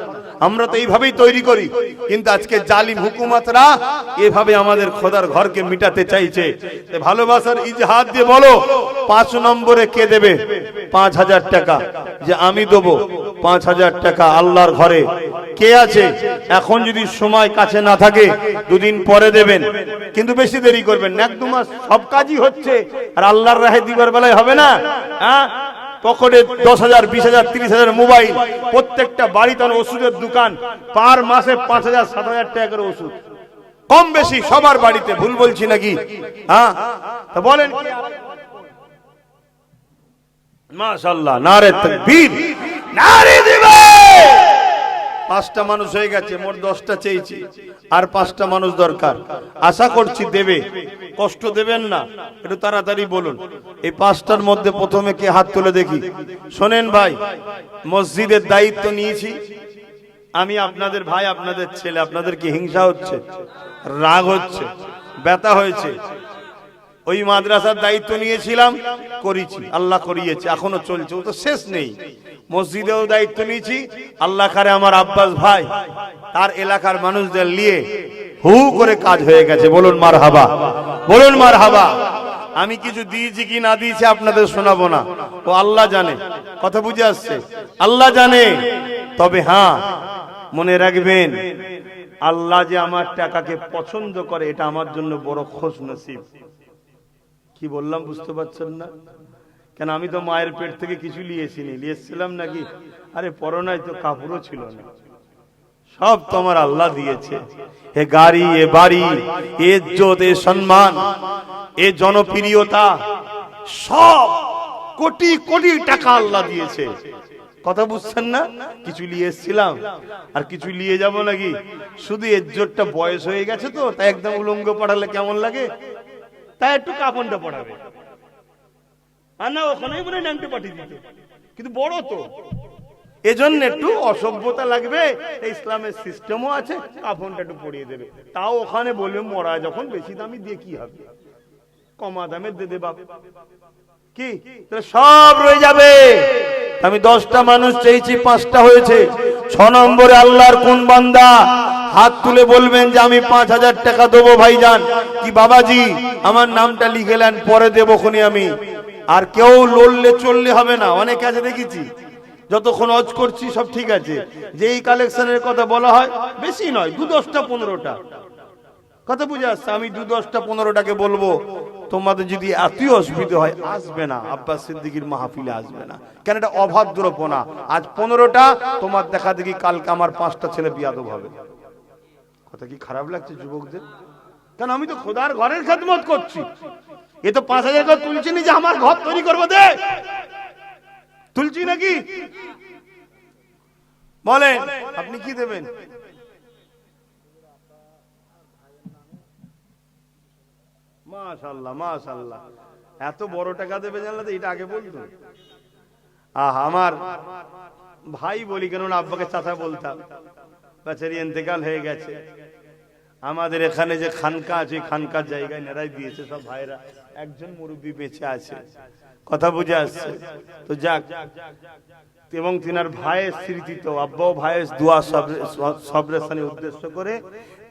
A: আমরা তো এইভাবেই তৈরি করি, কিন্তু আজকে জালিম হুকুমতরা এভাবে আমাদের খোদার ঘরকে মিটাতে চাইছে। ভালোবাসার ইজহার দিয়ে বলো, 5 নম্বরে কে দেবে 5000 টাকা? যে আমি দেবো 5000 টাকা আল্লাহর ঘরে। কে আছে? এখন যদি সময় কাছে না থাকে 2 দিন পরে দেবেন, কিন্তু বেশি দেরি করবেন না। 1-2 মাস সব কাজই হচ্ছে, আর আল্লাহর রাহে দিবার বেলায় হবে না। হ্যাঁ, পকেটে 10,000, 20,000, 30,000 মোবাইল, প্রত্যেকটা বাড়িতে ওষুধের দোকান, পার মাসে 5,000, 7,000 টাকা করে ওষুধ, কম বেশি সবার বাড়িতে। ভুল বলছি নাকি? হ্যাঁ, তা বলেন মাশাআল্লাহ, নারে তাকবীর, নারে দিবে। 5টা মানুষ হয়ে গেছে, মোট 10টা চেয়েছি, আর 5টা মানুষ দরকার। আশা করছি দেবে, কষ্ট দেবেন না, একটু তাড়াতাড়ি বলুন। এই 5টার মধ্যে প্রথমে কে হাত তুলে দেখি? শোনেন ভাই, মসজিদের দায়িত্ব নিয়েছি আমি, আপনাদের ভাই, আপনাদের ছেলে। আপনাদের কি হিংসা হচ্ছে, রাগ হচ্ছে, ব্যথা হয়েছে? ওই মাদ্রাসার দায়িত্ব নিয়েছিলাম, করেছি, আল্লাহ করিয়েছে, এখনো চলছে, ও তো শেষ নেই। মসজিদেও দায়িত্ব নিয়েছি, আল্লাহ কারে আমার আব্বাস ভাই তার এলাকার মানুষদের নিয়ে হু করে কাজ হয়ে গেছে। বলুন মারহাবা, বলুন মারহাবা। আমি কিছু দিয়েছি কি না দিয়েছি আপনাদের শোনাবো না, ও আল্লাহ জানে। কথা বুঝে আসছে? আল্লাহ জানে। তবে হ্যাঁ, মনে রাখবেন, আল্লাহ যে আমার টাকাকে পছন্দ করে, এটা আমার জন্য বড় খুশ নসিব। কি বললাম বুঝতে পারছেন না? কেন, আমি তো মায়ের পেট থেকে কিছু নিয়েছিলাম নাকি? আরে পরনায় তো কাপড়ও ছিল না, সব তোমার আল্লাহ দিয়েছে। এ গাড়ি, এ বাড়ি, এ ইজ্জত, এ সম্মান, এ জনপ্রিয়তা, সব কোটি কোটি টাকা আল্লাহ দিয়েছে। কথা বুঝছেন না? কিছু নিয়ে এসেছিলাম, আর কিছু নিয়ে যাব নাকি? শুধু ইজ্জতটা বয়স হয়ে গেছে তো, তাই একদম উলঙ্গ পড়ালে কেমন লাগে, তাই একটু কাপড়টা পড়াবে, আর না ওখানেই মনে ন্যাংটে পাঠিয়ে দিতে, কিন্তু বড় তো, এজন্য একটু অসভ্যতা লাগবে। ইসলামের সিস্টেমও আছে, কাফনটা একটু পরিয়ে দেবে। তাও ওখানে বলবে মরা যখন বেশি দামি দিয়ে কি হবে, কমা দামে দে দে বাপ, কি সব রয়ে যাবে। আমি 10টা মানুষ চেয়েছি, 5টা হয়েছে। 6 নম্বরে আল্লাহর কোন বান্দা হাত তুলে বলবেন যে আমি 5,000 টাকা দেবো ভাইজান, কি বাবাজি আমার নামটা লিখেলেন, পরে দেবো খুনি আমি। আর কেউ লড়লে চললে হবে না। অনেক আছে দেখেছি, যতক্ষণ হজ করছি সব ঠিক আছে, যে এই কালেকশনের কথা বলা হয় বেশি নয়, 2-10টা 15টা। কথা বুঝে আসছে? আমি 2-10টা 15টাকে বলবো, তোমাদের যদি এতই অসুবিধা হয় আসবে না, আব্বাস সিদ্দিকীর মাহফিলে আসবে না। কেন, এটা অভদ্রপনা। আজ 15টা, তোমার দেখা দেখি কালকে আমার 5টা ছেলে বিয়াদব হবে। কথা কি খারাপ লাগছে যুবকদের? কেন, আমি তো খোদার ঘরের খেদমত করছি। এ তো 5,000 টাকা তুলছি না যে আমার ঘর তৈরি করবো, দে তুলছি নাকি? বলেন আপনি কি দেবেন? মাশাআল্লাহ, মাশাআল্লাহ, এত বড় টাকা দেবে জানলে এটা আগে বলতো। আমার ভাই বলি, কেন আব্বাকে চাচা বলতাম, বেচারি ইন্তেকাল হয়ে গেছে। আমাদের এখানে যে খানকা আছে, খানকার জায়গায় নেড়াই দিয়েছে সব ভাইরা, একজন মুরব্বী বেঁচে আছে। কথা বুঝে আসছে তো? যাক, এবং তিনার ভাইয়ের স্মৃতিতে আব্বাও ভাইয়ের দোয়া সবরেশনে উদ্দেশ্য করে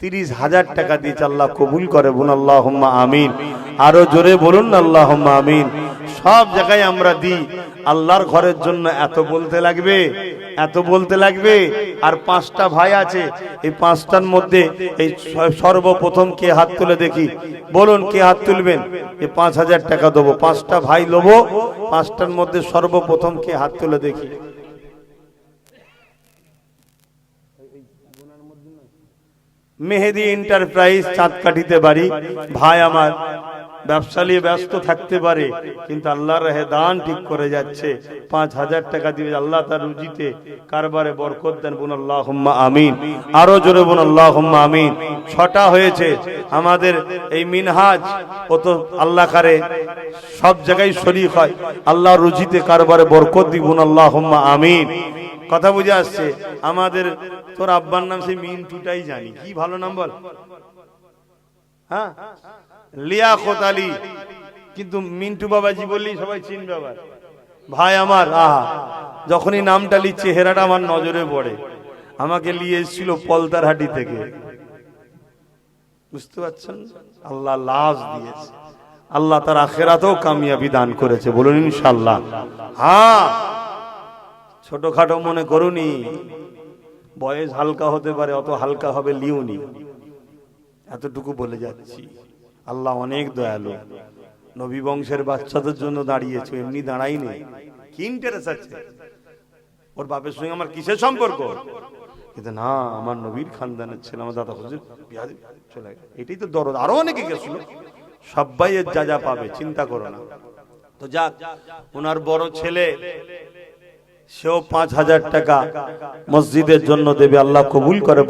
A: 30,000 টাকা দিয়েছে। আল্লাহ কবুল করে, বলুন আল্লাহুম্মা আমিন। আরো জোরে বলুন আল্লাহুম্মা আমিন। সব জায়গায় আমরা দিই, আল্লাহর ঘরের জন্য এত বলতে লাগবে, এত বলতে লাগবে। আর 5টা ভাই আছে, এই 5টার মধ্যে এই সর্বপ্রথম কে হাত তুলে দেখি? বলুন কে হাত তুলবেন? এই 5,000 টাকা দেবো, 5টা ভাই লোবো। 5টার মধ্যে সর্বপ্রথম কে হাত তুলে দেখি? মেহেদি এন্টারপ্রাইজ, চাঁদকাঠিতে বাড়ি। ভাই আমার ব্যবসা নিয়ে ব্যস্ত থাকতে পারে, কিন্তু আল্লাহর রাহে দান ঠিক করে যাচ্ছে। 5,000 টাকা দিবে, আল্লাহ তার রুজিতে কারবারে বরকত দেন। বলুন আল্লাহুম্মা আমিন। আরো জোরে বলুন আল্লাহুম্মা আমিন। 6টা হয়েছে আমাদের এই মিনহাজ, ও তো আল্লাহ কারে সব জায়গায় শরীক হয়, আল্লাহ রুজিতে কারবারে বরকত দিবুন আল্লাহুম্মা আমিন। কথা বুঝে আসছে? আমাদের তোর আব্বার নাম সেই মিন্টুটাই জানি, কি ভালো নাম বল। হ্যাঁ, লিয়াকত আলী, কিন্তু মিন্টু বাবাজি বললেই সবাই চিনবে। আবার ভাই আমার, আহা, যখনই নামটা লি চেহারাটা আমার নজরে পড়ে। আমাকে নিয়ে এসেছিল পলতারহাটি থেকে, বুঝতে পারছেন? আল্লাহ লাশ দিয়েছে, আল্লাহ তার আখিরাতেও কামিয়াবি দান করেছে, বলুন ইনশাআল্লাহ। হ্যাঁ, ছোটখাটো মনে করুনি, বয়স হালকা হতে পারে, অত হালকা হবে লিওনি, এতটুকু বলে যাচ্ছি। আল্লাহ অনেক দয়ালু, নবী বংশের বাচ্চাদের জন্য দাঁড়িয়েছে, এমনি দাঁড়াইনি। কি ইন্টারেস্ট আছে ওর বাপের সঙ্গে আমার কিসের সম্পর্ক? কিন্তু না, আমার নবীর খানদানের ছেলে, আমার দাদা হুজুর বিহারি চলে গেল, এটাই তো দরদ। আরো অনেকে গেছিল, সবাই এর যা যা পাবে, চিন্তা করো না। তো যাক, ওনার বড় ছেলে, সেও 5,000 টাকা মসজিদের জন্য দেবে, আল্লাহ কবুল করে।